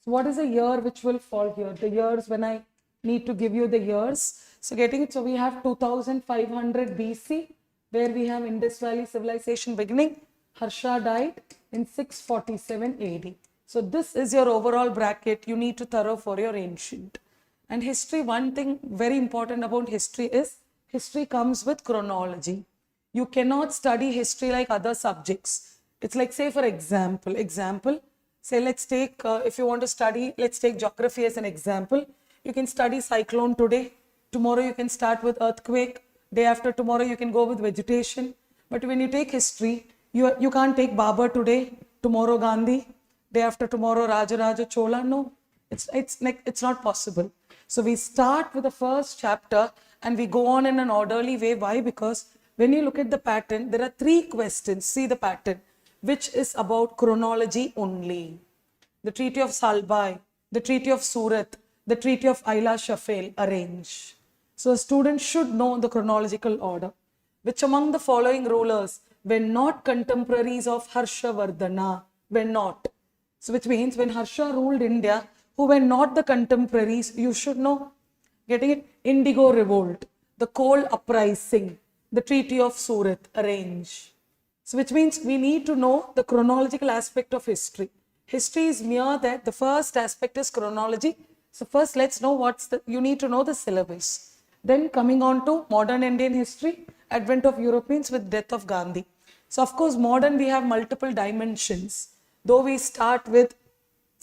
so what is a year which will fall here? The years when I need to give you the years. So getting it, so we have 2500 BC, where we have Indus Valley civilization beginning. Harsha died in 647 AD. So this is your overall bracket. You need to thorough for your ancient. And history, one thing very important about history is history comes with chronology. You cannot study history like other subjects. It's like, say for example, say let's take, if you want to study, let's take geography as an example. You can study cyclone today. Tomorrow you can start with earthquake. Day after tomorrow, you can go with vegetation. But when you take history, you can't take Babur today, tomorrow Gandhi, day after tomorrow Rajaraja Chola. No, it's not possible. So we start with the first chapter and we go on in an orderly way. Why? Because when you look at the pattern, there are 3 questions. See the pattern, which is about chronology only. The Treaty of Salbai, the Treaty of Surat, the Treaty of Aila Shafel, arrange. So a student should know the chronological order. Which among the following rulers were not contemporaries of Harshavardhana? Were not. So which means when Harsha ruled India, who were not the contemporaries, you should know. Getting it? Indigo Revolt, the Coal Uprising, the Treaty of Surat, arrange. So which means we need to know the chronological aspect of history. History is mere that the first aspect is chronology. So first let's know you need to know the syllabus. Then coming on to modern Indian history, advent of Europeans with death of Gandhi. So of course modern we have multiple dimensions. Though we start with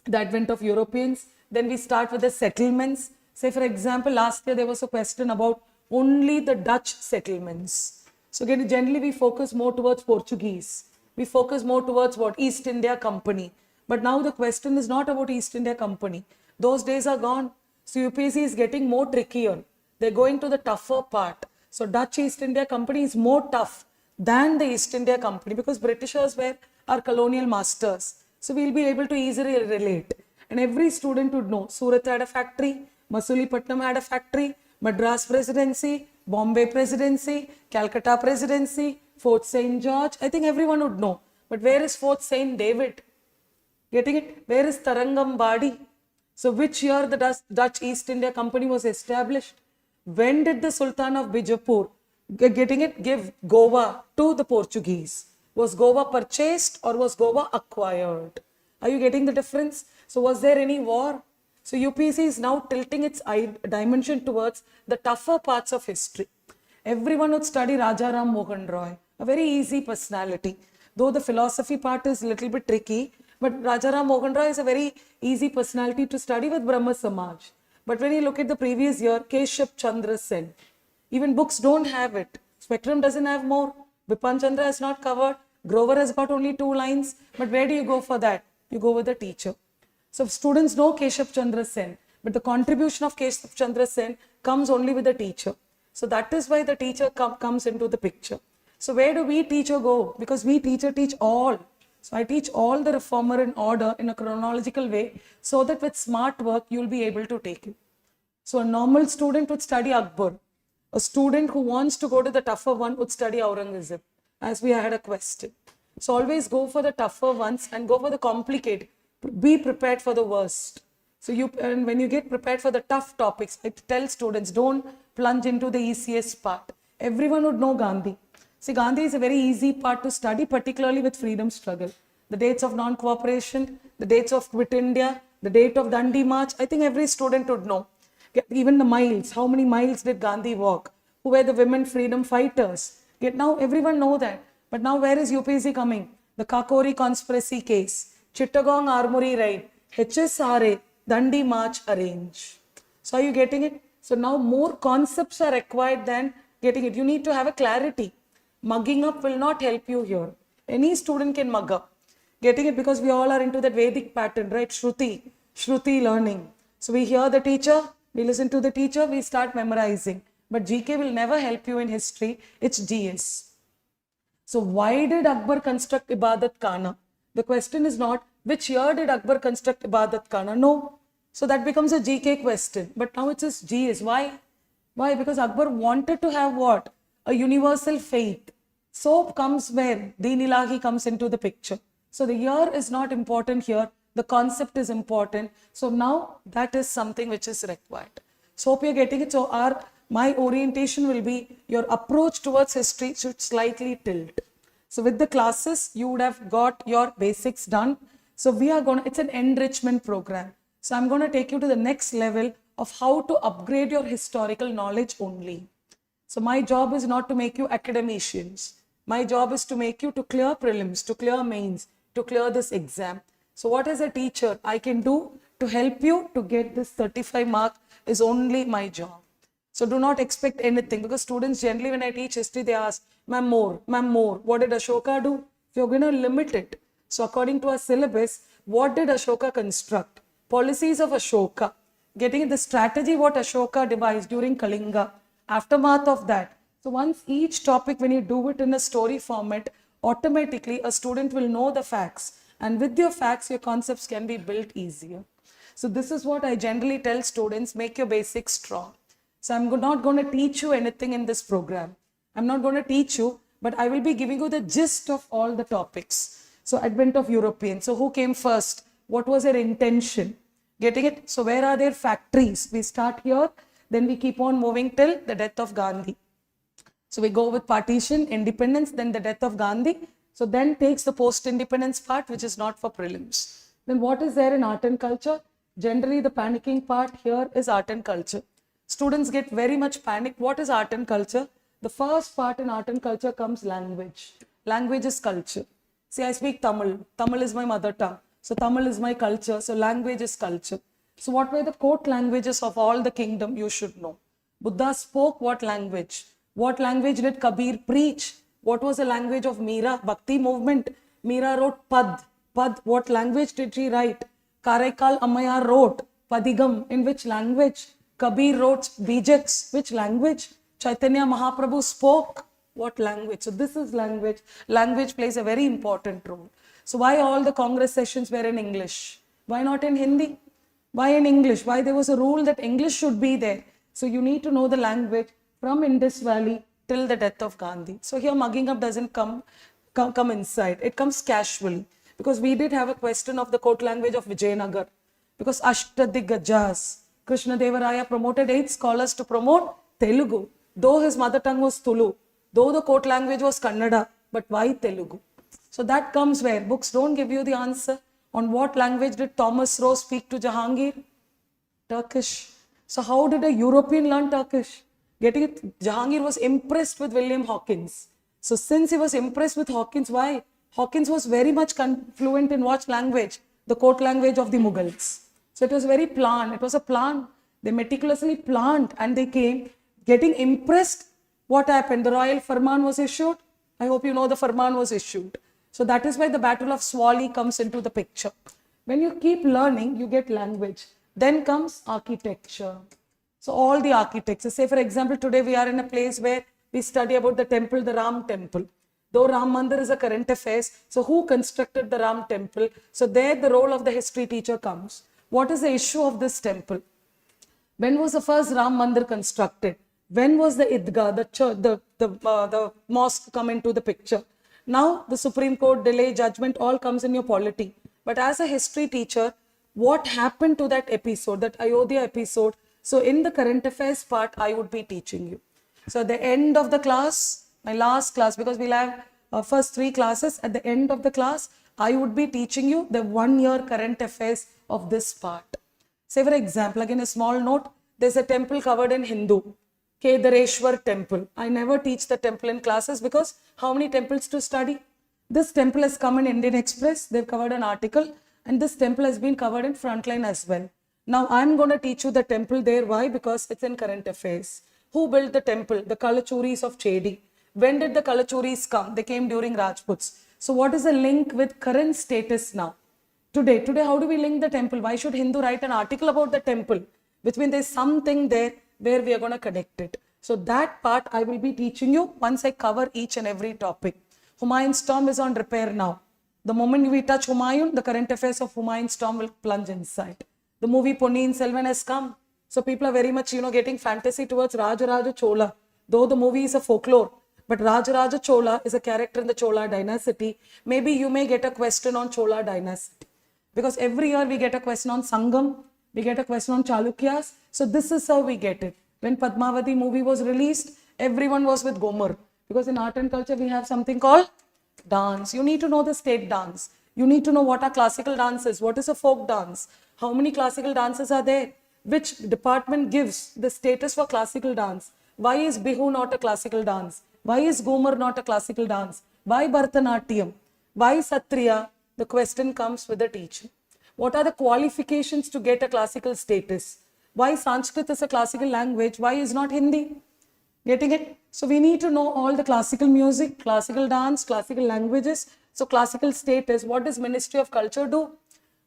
the advent of Europeans, then we start with the settlements. Say for example, last year there was a question about only the Dutch settlements. So again, generally we focus more towards Portuguese. We focus more towards what? East India Company. But now the question is not about East India Company. Those days are gone. So UPSC is getting more trickier. They're going to the tougher part. So Dutch East India Company is more tough than the East India Company because Britishers were our colonial masters. So we'll be able to easily relate. And every student would know Surat had a factory, Masulipattnam had a factory, Madras Presidency, Bombay Presidency, Calcutta Presidency, Fort St. George. I think everyone would know. But where is Fort St. David? Getting it? Where is Tarangambadi? So which year the Dutch East India Company was established? When did the Sultan of Bijapur, getting it, give Goa to the Portuguese? Was Goa purchased or was Goa acquired? Are you getting the difference? So was there any war? So UPSC is now tilting its dimension towards the tougher parts of history. Everyone would study Rajaram Mohan Roy, a very easy personality. Though the philosophy part is a little bit tricky, but Rajaram Mohan Roy is a very easy personality to study with Brahma Samaj. But when you look at the previous year, Keshav Chandra Sen, even books don't have it. Spectrum doesn't have more. Bipan Chandra has not covered. Grover has got only 2 lines. But where do you go for that? You go with the teacher. So students know Keshav Chandra Sen, but the contribution of Keshav Chandra Sen comes only with the teacher. So that is why the teacher comes into the picture. So where do we teacher go? Because we teacher teach all. So I teach all the reformer in order in a chronological way so that with smart work, you'll be able to take it. So a normal student would study Akbar. A student who wants to go to the tougher one would study Aurangzeb, as we had a question. So always go for the tougher ones and go for the complicated. Be prepared for the worst. So and when you get prepared for the tough topics, I tell students, don't plunge into the easiest part. Everyone would know Gandhi. See, Gandhi is a very easy part to study, particularly with freedom struggle. The dates of non-cooperation, the dates of Quit India, the date of Dandi March, I think every student would know. Even the miles, how many miles did Gandhi walk? Who were the women freedom fighters? Now everyone know that. But now where is UPSC coming? The Kakori conspiracy case, Chittagong armory raid, HSRA, Dandi March arrange. So are you getting it? So now more concepts are required than getting it. You need to have a clarity. Mugging up will not help you here. Any student can mug up. Getting it? Because we all are into that Vedic pattern, right? Shruti learning. So we hear the teacher, we listen to the teacher, we start memorizing. But GK will never help you in history. It's GS. So why did Akbar construct Ibadat Khana? The question is not which year did Akbar construct Ibadat Khana? No. So that becomes a GK question. But now it says GS. Why? Why? Because Akbar wanted to have what? A universal faith. So comes where Deen Ilahi comes into the picture. So the year is not important here. The concept is important. So now that is something which is required. So hope you're getting it. So my orientation will be your approach towards history should slightly tilt. So with the classes, you would have got your basics done. So it's an enrichment program. So I'm going to take you to the next level of how to upgrade your historical knowledge only. So my job is not to make you academicians. My job is to make you to clear prelims, to clear mains, to clear this exam. So what as a teacher I can do to help you to get this 35 mark is only my job. So do not expect anything, because students generally, when I teach history, they ask, ma'am, more, ma'am, more. What did Ashoka do? If you're going to limit it. So according to our syllabus, what did Ashoka construct? Policies of Ashoka. Getting the strategy what Ashoka devised during Kalinga. Aftermath of that. So once each topic, when you do it in a story format, automatically a student will know the facts. And with your facts, your concepts can be built easier. So this is what I generally tell students, make your basics strong. So I'm not going to teach you anything in this program. I'm not going to teach you, but I will be giving you the gist of all the topics. So advent of European. So who came first? What was their intention? Getting it? So where are their factories? We start here, then we keep on moving till the death of Gandhi. So we go with partition, independence, then the death of Gandhi. So then takes the post-independence part, which is not for prelims. Then what is there in art and culture? Generally, the panicking part here is art and culture. Students get very much panicked. What is art and culture? The first part in art and culture comes language. Language is culture. See, I speak Tamil. Tamil is my mother tongue. So Tamil is my culture. So language is culture. So what were the court languages of all the kingdom? You should know. Buddha spoke what language? What language did Kabir preach? What was the language of Meera? Bhakti movement. Meera wrote Pad. Pad, what language did she write? Karaikal Ammayar wrote Padigam. In which language? Kabir wrote Bijaks. Which language? Chaitanya Mahaprabhu spoke what language? So this is language. Language plays a very important role. So why all the Congress sessions were in English? Why not in Hindi? Why in English? Why there was a rule that English should be there? So you need to know the language from Indus Valley till the death of Gandhi. So here mugging up doesn't come inside. It comes casually. Because we did have a question of the court language of Vijayanagar. Because Ashtadigajas, Krishna Devaraya promoted 8 scholars to promote Telugu. Though his mother tongue was Tulu, though the court language was Kannada, but why Telugu? So that comes where books don't give you the answer. On what language did Thomas Roe speak to Jahangir? Turkish. So how did a European learn Turkish? Getting it? Jahangir was impressed with William Hawkins. So since he was impressed with Hawkins, why? Hawkins was very much fluent in what language? The court language of the Mughals. So it was very planned. It was a plan. They meticulously planned and they came. Getting impressed, what happened? The royal Farman was issued. I hope you know the Farman was issued. So that is why the Battle of Swali comes into the picture. When you keep learning, you get language. Then comes architecture. So all the architects. Say for example, today we are in a place where we study about the temple, the Ram temple. Though Ram Mandir is a current affairs, so who constructed the Ram temple? So there the role of the history teacher comes. What is the issue of this temple? When was the first Ram Mandir constructed? When was the Idgah, the church, the mosque come into the picture? Now the Supreme Court delay judgment all comes in your polity. But as a history teacher, what happened to that episode, that Ayodhya episode? So in the current affairs part, I would be teaching you. So at the end of the class, my last class, because we'll have first 3 classes, at the end of the class, I would be teaching you the 1-year current affairs of this part. Say for example, again a small note, there's a temple covered in Hindu, Kedareshwar temple. I never teach the temple in classes because how many temples to study? This temple has come in Indian Express, they've covered an article, and this temple has been covered in Frontline as well. Now I'm going to teach you the temple there. Why? Because it's in current affairs. Who built the temple? The Kalachuris of Chedi. When did the Kalachuris come? They came during Rajputs. So what is the link with current status now? Today, how do we link the temple? Why should Hindu write an article about the temple? Which means there's something there where we are going to connect it. So that part I will be teaching you once I cover each and every topic. Humayun's tomb is on repair now. The moment we touch Humayun, the current affairs of Humayun's tomb will plunge inside. The movie Ponniyin Selvan has come. So people are very much, getting fantasy towards Rajaraja Chola. Though the movie is a folklore, but Rajaraja Chola is a character in the Chola dynasty. Maybe you may get a question on Chola dynasty. Because every year we get a question on Sangam, we get a question on Chalukyas. So this is how we get it. When Padmavati movie was released, everyone was with Gomer. Because in art and culture, we have something called dance. You need to know the state dance. You need to know what are classical dances, what is a folk dance, how many classical dances are there, which department gives the status for classical dance. Why is Bihu not a classical dance? Why is Gomer not a classical dance? Why Bharatanatyam? Why Satriya? The question comes with the teacher. What are the qualifications to get a classical status? Why Sanskrit is a classical language? Why is not Hindi? Getting it? So we need to know all the classical music, classical dance, classical languages. So classical status, what does Ministry of Culture do?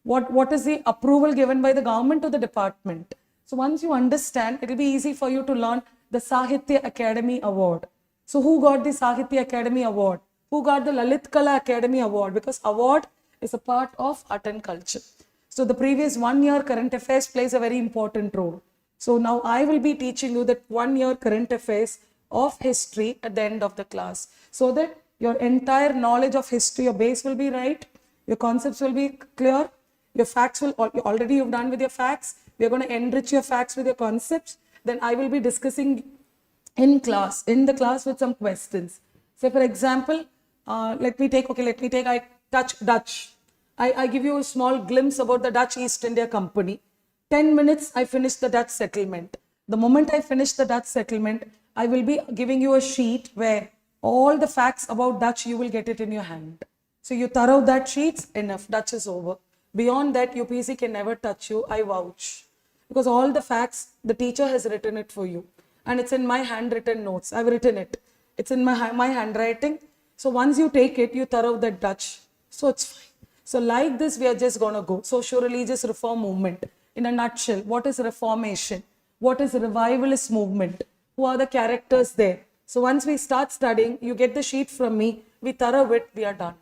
What is the approval given by the government to the department? So once you understand, it will be easy for you to learn the Sahitya Academy Award. So who got the Sahitya Academy Award? Who got the Lalit Kala Academy Award? Because award is a part of art and culture. So the previous 1 year current affairs plays a very important role. So now I will be teaching you that 1 year current affairs of history at the end of the class, so that your entire knowledge of history, your base will be right, your concepts will be clear, your facts will, already you've done with your facts, we are going to enrich your facts with your concepts. Then I will be discussing in the class with some questions. Say for example, let me take, I touch Dutch. I give you a small glimpse about the Dutch East India Company. 10 minutes, I finish the Dutch settlement. The moment I finish the Dutch settlement, I will be giving you a sheet where all the facts about Dutch, you will get it in your hand. So you thorough that sheets, enough, Dutch is over. Beyond that, UPC can never touch you, I vouch. Because all the facts, the teacher has written it for you. And it's in my handwritten notes. I've written it. It's in my handwriting. So once you take it, you thorough that Dutch. So it's fine. So like this, we are just going to go. Socio-religious reform movement. In a nutshell, what is reformation? What is revivalist movement? Who are the characters there? So once we start studying, you get the sheet from me, we thorough it, we are done.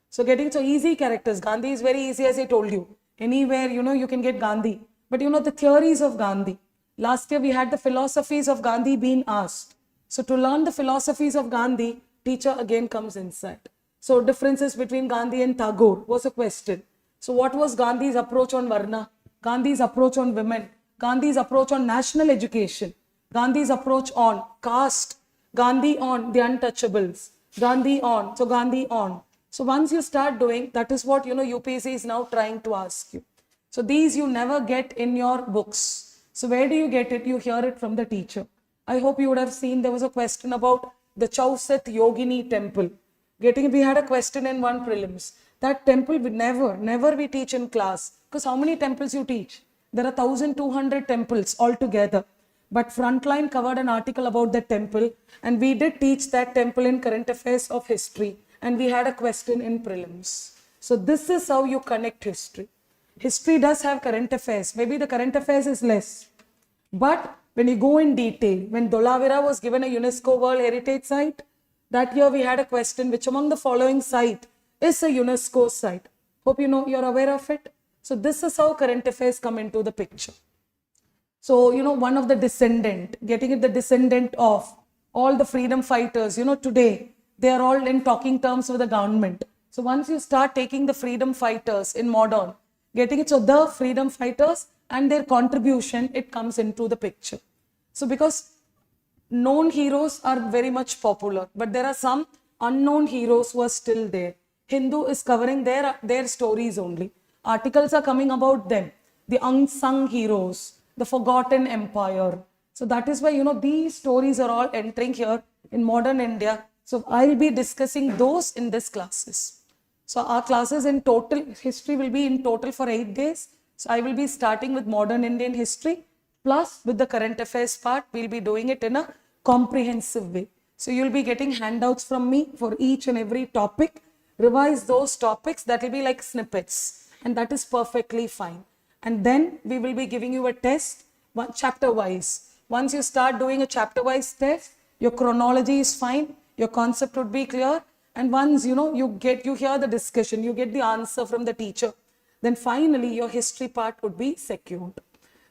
So getting so easy characters. Gandhi is very easy, as I told you. Anywhere, you can get Gandhi. But the theories of Gandhi. Last year we had the philosophies of Gandhi being asked. So to learn the philosophies of Gandhi, teacher again comes inside. So differences between Gandhi and Tagore was a question. So what was Gandhi's approach on Varna? Gandhi's approach on women? Gandhi's approach on national education? Gandhi's approach on caste? Gandhi on the untouchables? Gandhi on. So once you start doing, that is what UPSC is now trying to ask you. So these you never get in your books. So where do you get it? You hear it from the teacher. I hope you would have seen there was a question about the Chauset Yogini temple. We had a question in one prelims. That temple we never we teach in class. Because how many temples you teach? There are 1,200 temples altogether. But Frontline covered an article about that temple, and we did teach that temple in current affairs of history, and we had a question in prelims. So this is how you connect history. History does have current affairs. Maybe the current affairs is less. But when you go in detail, when Dholavira was given a UNESCO World Heritage Site, that year we had a question, which among the following site is a UNESCO site? Hope you're aware of it. So this is how current affairs come into the picture. So, one of the the descendant of all the freedom fighters, today, they are all in talking terms with the government. So once you start taking the freedom fighters in modern, so the freedom fighters and their contribution, it comes into the picture. So because known heroes are very much popular, but there are some unknown heroes who are still there. Hindu is covering their stories only. Articles are coming about them, the unsung heroes, the forgotten empire. So that is why, these stories are all entering here in modern India. So I'll be discussing those in this classes. So our classes in total, history will be in total for 8 days. So I will be starting with modern Indian history, plus with the current affairs part, we'll be doing it in a comprehensive way. So you'll be getting handouts from me for each and every topic. Revise those topics, that will be like snippets, and that is perfectly fine. And then we will be giving you a test, chapter wise. Once you start doing a chapter wise test, your chronology is fine, your concept would be clear, and once you hear the discussion, you get the answer from the teacher, then finally your history part would be secured.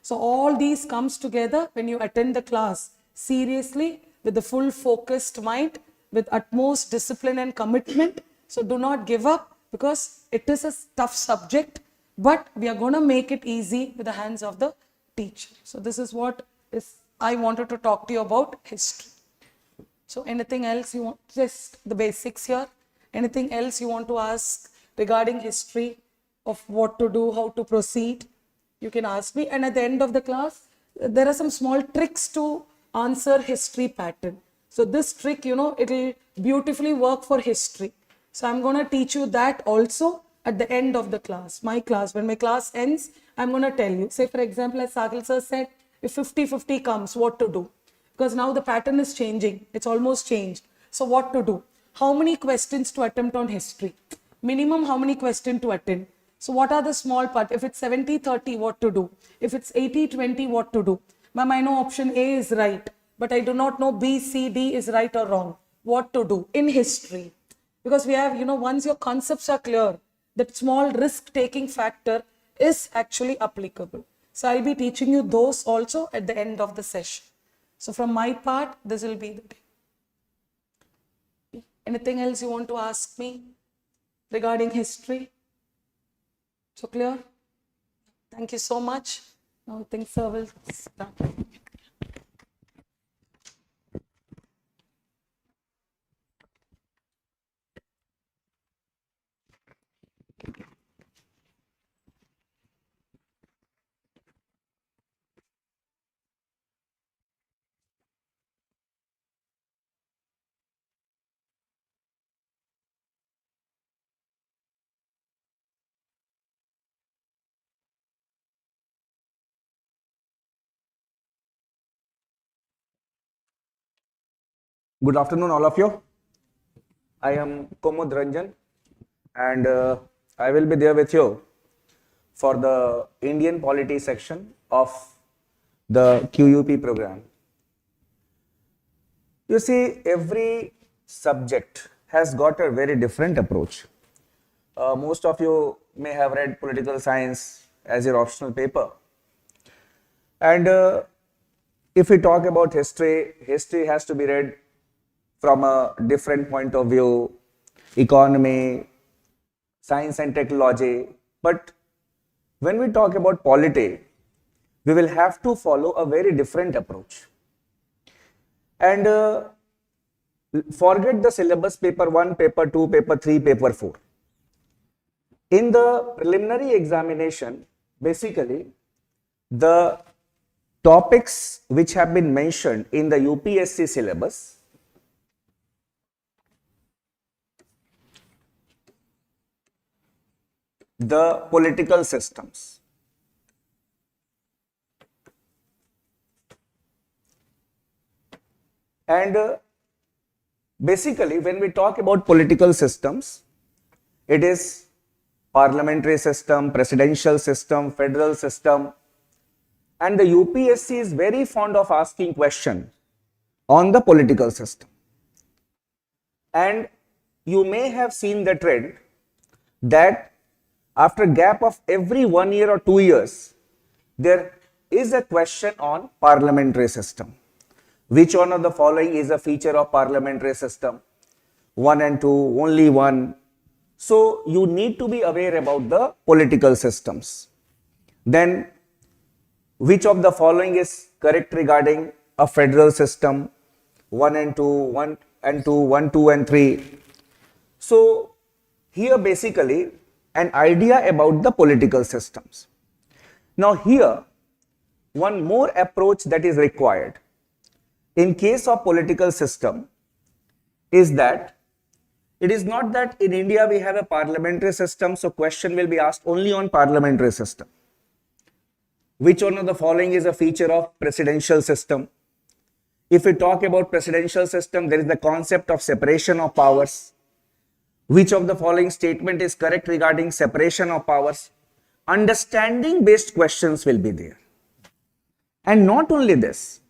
So all these comes together when you attend the class seriously, with the full focused mind, with utmost discipline and commitment. So do not give up, because it is a tough subject, but we are going to make it easy with the hands of the teacher. So this is what I wanted to talk to you about history. So anything else you want, just the basics here, anything else you want to ask regarding history of what to do, how to proceed, you can ask me. And at the end of the class, there are some small tricks to answer history pattern. So this trick, it will beautifully work for history. So I'm going to teach you that also at the end of the class, my class. When my class ends, I'm going to tell you. Say for example, as Sakil sir said, If 50-50 comes, what to do? Because now the pattern is changing. It's almost changed. So what to do? How many questions to attempt on history? Minimum how many questions to attend? So what are the small part? If it's 70-30, what to do? If it's 80-20, what to do? Ma'am, I know option A is right, but I do not know B, C, D is right or wrong. What to do in history? Because we have, once your concepts are clear, that small risk-taking factor is actually applicable. So I'll be teaching you those also at the end of the session. So from my part, this will be the day. Anything else you want to ask me regarding history? So clear? Thank you so much. Now I think sir will start. Good afternoon, all of you. I am Komod Ranjan, and I will be there with you for the Indian polity section of the QEP program. You see, every subject has got a very different approach. Most of you may have read political science as your optional paper. And if we talk about history, history has to be read from a different point of view, economy, science and technology. But when we talk about polity, we will have to follow a very different approach. And forget the syllabus paper 1, paper 2, paper 3, paper 4. In the preliminary examination, basically, the topics which have been mentioned in the UPSC syllabus the political systems. And basically, when we talk about political systems, it is parliamentary system, presidential system, federal system, and the UPSC is very fond of asking questions on the political system. And you may have seen the trend that after a gap of every 1 year or 2 years, there is a question on parliamentary system. Which one of the following is a feature of parliamentary system? 1 and 2, only one. So you need to be aware about the political systems. Then which of the following is correct regarding a federal system? 1 and 2, 1 and 2, 1, 2 and 3. So here basically an idea about the political systems. Now here, one more approach that is required in case of political system is that it is not that in India we have a parliamentary system, so question will be asked only on parliamentary system. Which one of the following is a feature of presidential system? If we talk about presidential system, there is the concept of separation of powers. Which of the following statement is correct regarding separation of powers? Understanding based questions will be there. And not only this,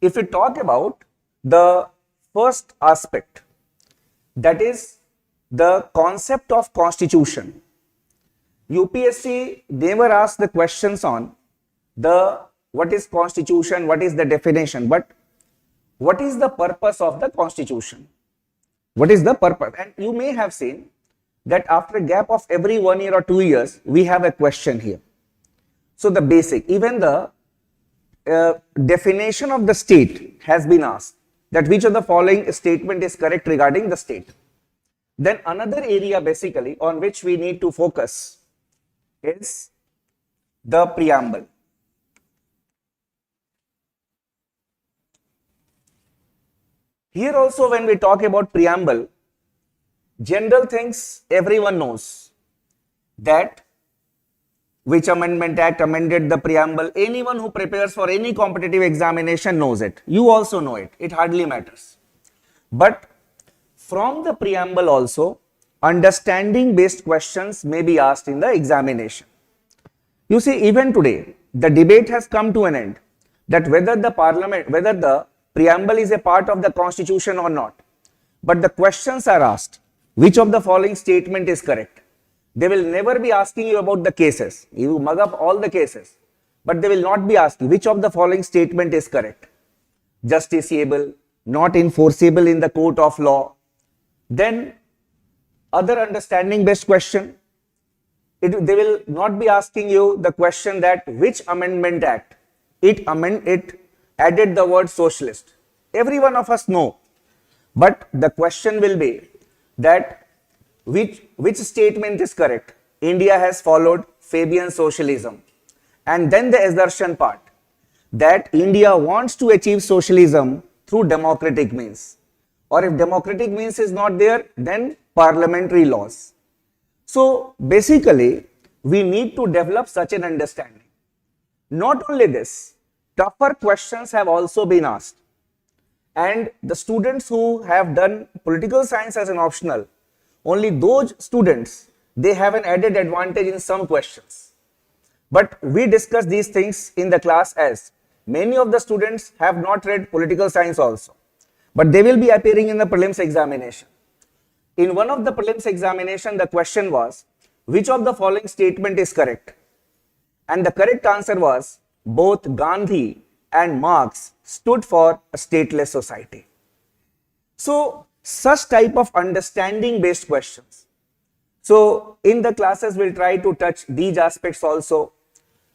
if we talk about the first aspect, that is the concept of constitution, UPSC never asks the questions on the what is constitution, what is the definition, but what is the purpose of the constitution? What is the purpose? And you may have seen that after a gap of every 1 year or 2 years, we have a question here. So the basic, even the definition of the state has been asked, that which of the following statement is correct regarding the state. Then another area basically on which we need to focus is the preamble. Here also when we talk about preamble, general things everyone knows that Which Amendment Act amended the preamble? Anyone who prepares for any competitive examination knows it. You also know it. It hardly matters. But from the preamble also, understanding based questions may be asked in the examination. You see, even today, the debate has come to an end that whether the preamble is a part of the constitution or not. But the questions are asked, which of the following statement is correct? They will never be asking you about the cases. You mug up all the cases, but they will not be asking which of the following statement is correct. Justiciable, not enforceable in the court of law. Then other understanding based question. They will not be asking you the question that which amendment act it added the word socialist. Every one of us know. But the question will be that which statement is correct? India has followed Fabian socialism. And then the assertion part that India wants to achieve socialism through democratic means. Or if democratic means is not there, then parliamentary laws. So basically, we need to develop such an understanding. Not only this, tougher questions have also been asked. And the students who have done political science as an optional, only those students, they have an added advantage in some questions. But we discuss these things in the class as many of the students have not read political science also, but they will be appearing in the prelims examination. In one of the prelims examination, the question was, which of the following statement is correct? And the correct answer was, both Gandhi and Marx stood for a stateless society. So, such type of understanding based questions. So, in the classes, we'll try to touch these aspects also.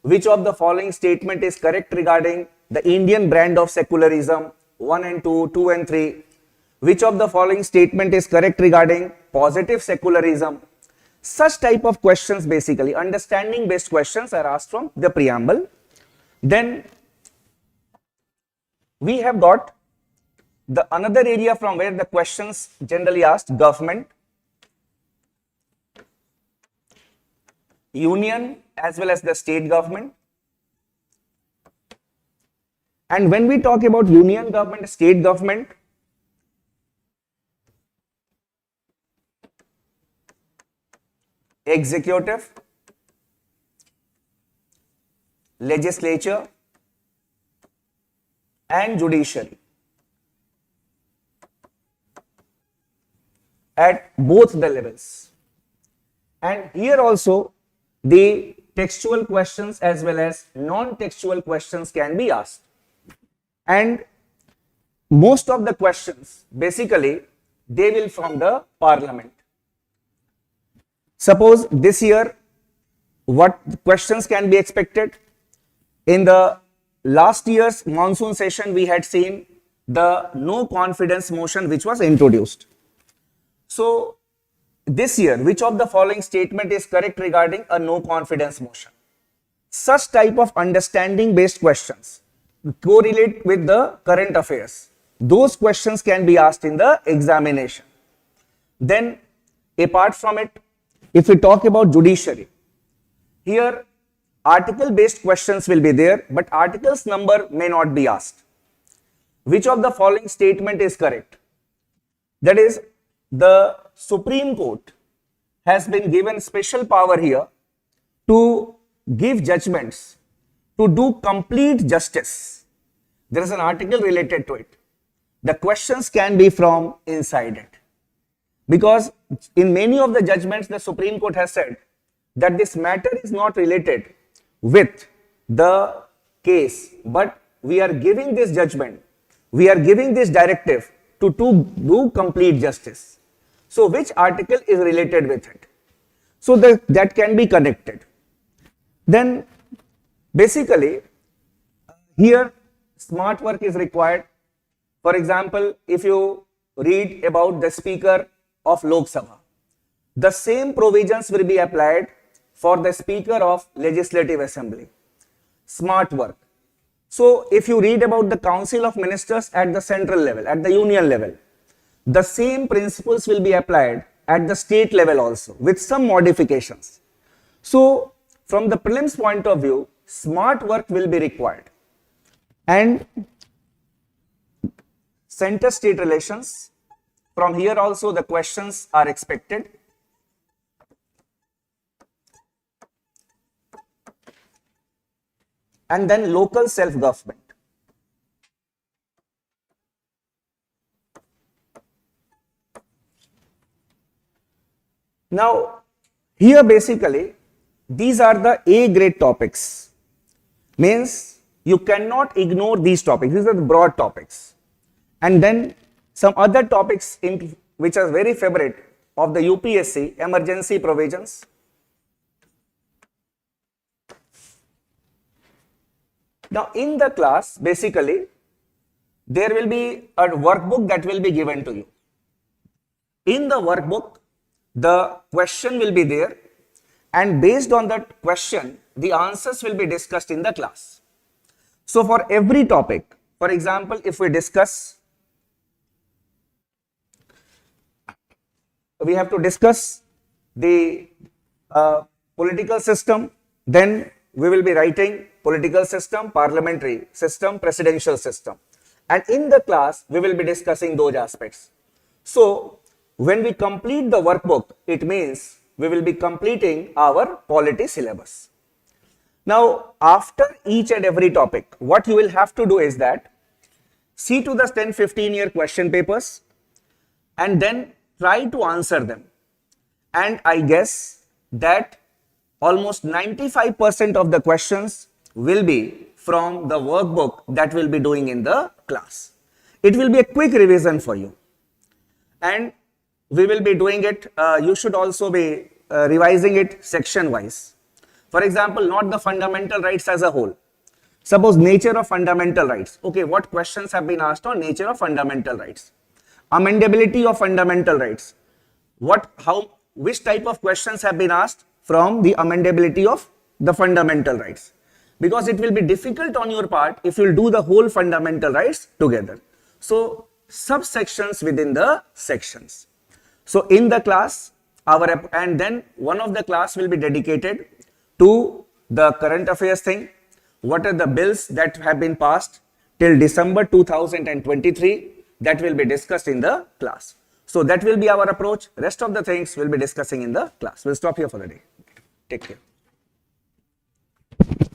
Which of the following statement is correct regarding the Indian brand of secularism, 1 and 2, 2 and 3. Which of the following statement is correct regarding positive secularism? Such type of questions, basically understanding based questions, are asked from the preamble. Then we have got the another area from where the questions generally asked: government, union as well as the state government. And when we talk about union government, state government, executive, legislature and judiciary at both the levels. And here also the textual questions as well as non-textual questions can be asked. And most of the questions, basically, they will from the parliament. Suppose this year, what questions can be expected? In the last year's monsoon session, we had seen the no confidence motion which was introduced. So, this year, which of the following statement is correct regarding a no confidence motion? Such type of understanding based questions correlate with the current affairs. Those questions can be asked in the examination. Then, apart from it, if we talk about judiciary, here article based questions will be there, but articles number may not be asked. Which of the following statement is correct? That is, the Supreme Court has been given special power here to give judgments, to do complete justice. There is an article related to it. The questions can be from inside it. Because in many of the judgments, the Supreme Court has said that this matter is not related with the case, but we are giving this judgment, we are giving this directive to do complete justice. So, which article is related with it? So, that can be connected. Then, basically, here smart work is required. For example, if you read about the Speaker of Lok Sabha, the same provisions will be applied for the Speaker of Legislative Assembly. Smart work. So, if you read about the Council of Ministers at the central level, at the union level, the same principles will be applied at the state level also with some modifications. So, from the prelims point of view, smart work will be required. And center-state relations, from here also the questions are expected. And then local self-government. Now, here basically, these are the A grade topics. Means you cannot ignore these topics. These are the broad topics. And then some other topics which are very favorite of the UPSC, emergency provisions. Now, in the class, basically, there will be a workbook that will be given to you. In the workbook, the question will be there, and based on that question, the answers will be discussed in the class. So, for every topic, for example, if we discuss, we have to discuss the political system, then we will be writing political system, parliamentary system, presidential system. And in the class, we will be discussing those aspects. So, when we complete the workbook, it means we will be completing our polity syllabus. Now, after each and every topic, what you will have to do is that see to the 10-15 year question papers and then try to answer them. And I guess that almost 95% of the questions will be from the workbook that we'll be doing in the class. It will be a quick revision for you. And we will be doing it, you should also be revising it section wise. For example, not the fundamental rights as a whole. Suppose nature of fundamental rights. Okay, what questions have been asked on nature of fundamental rights? Amendability of fundamental rights. Which type of questions have been asked from the amendability of the fundamental rights? Because it will be difficult on your part if you will do the whole fundamental rights together. So, subsections within the sections. So, in the class, and then one of the class will be dedicated to the current affairs thing. What are the bills that have been passed till December 2023 that will be discussed in the class. So that will be our approach. Rest of the things we'll be discussing in the class. We'll stop here for the day. Take care.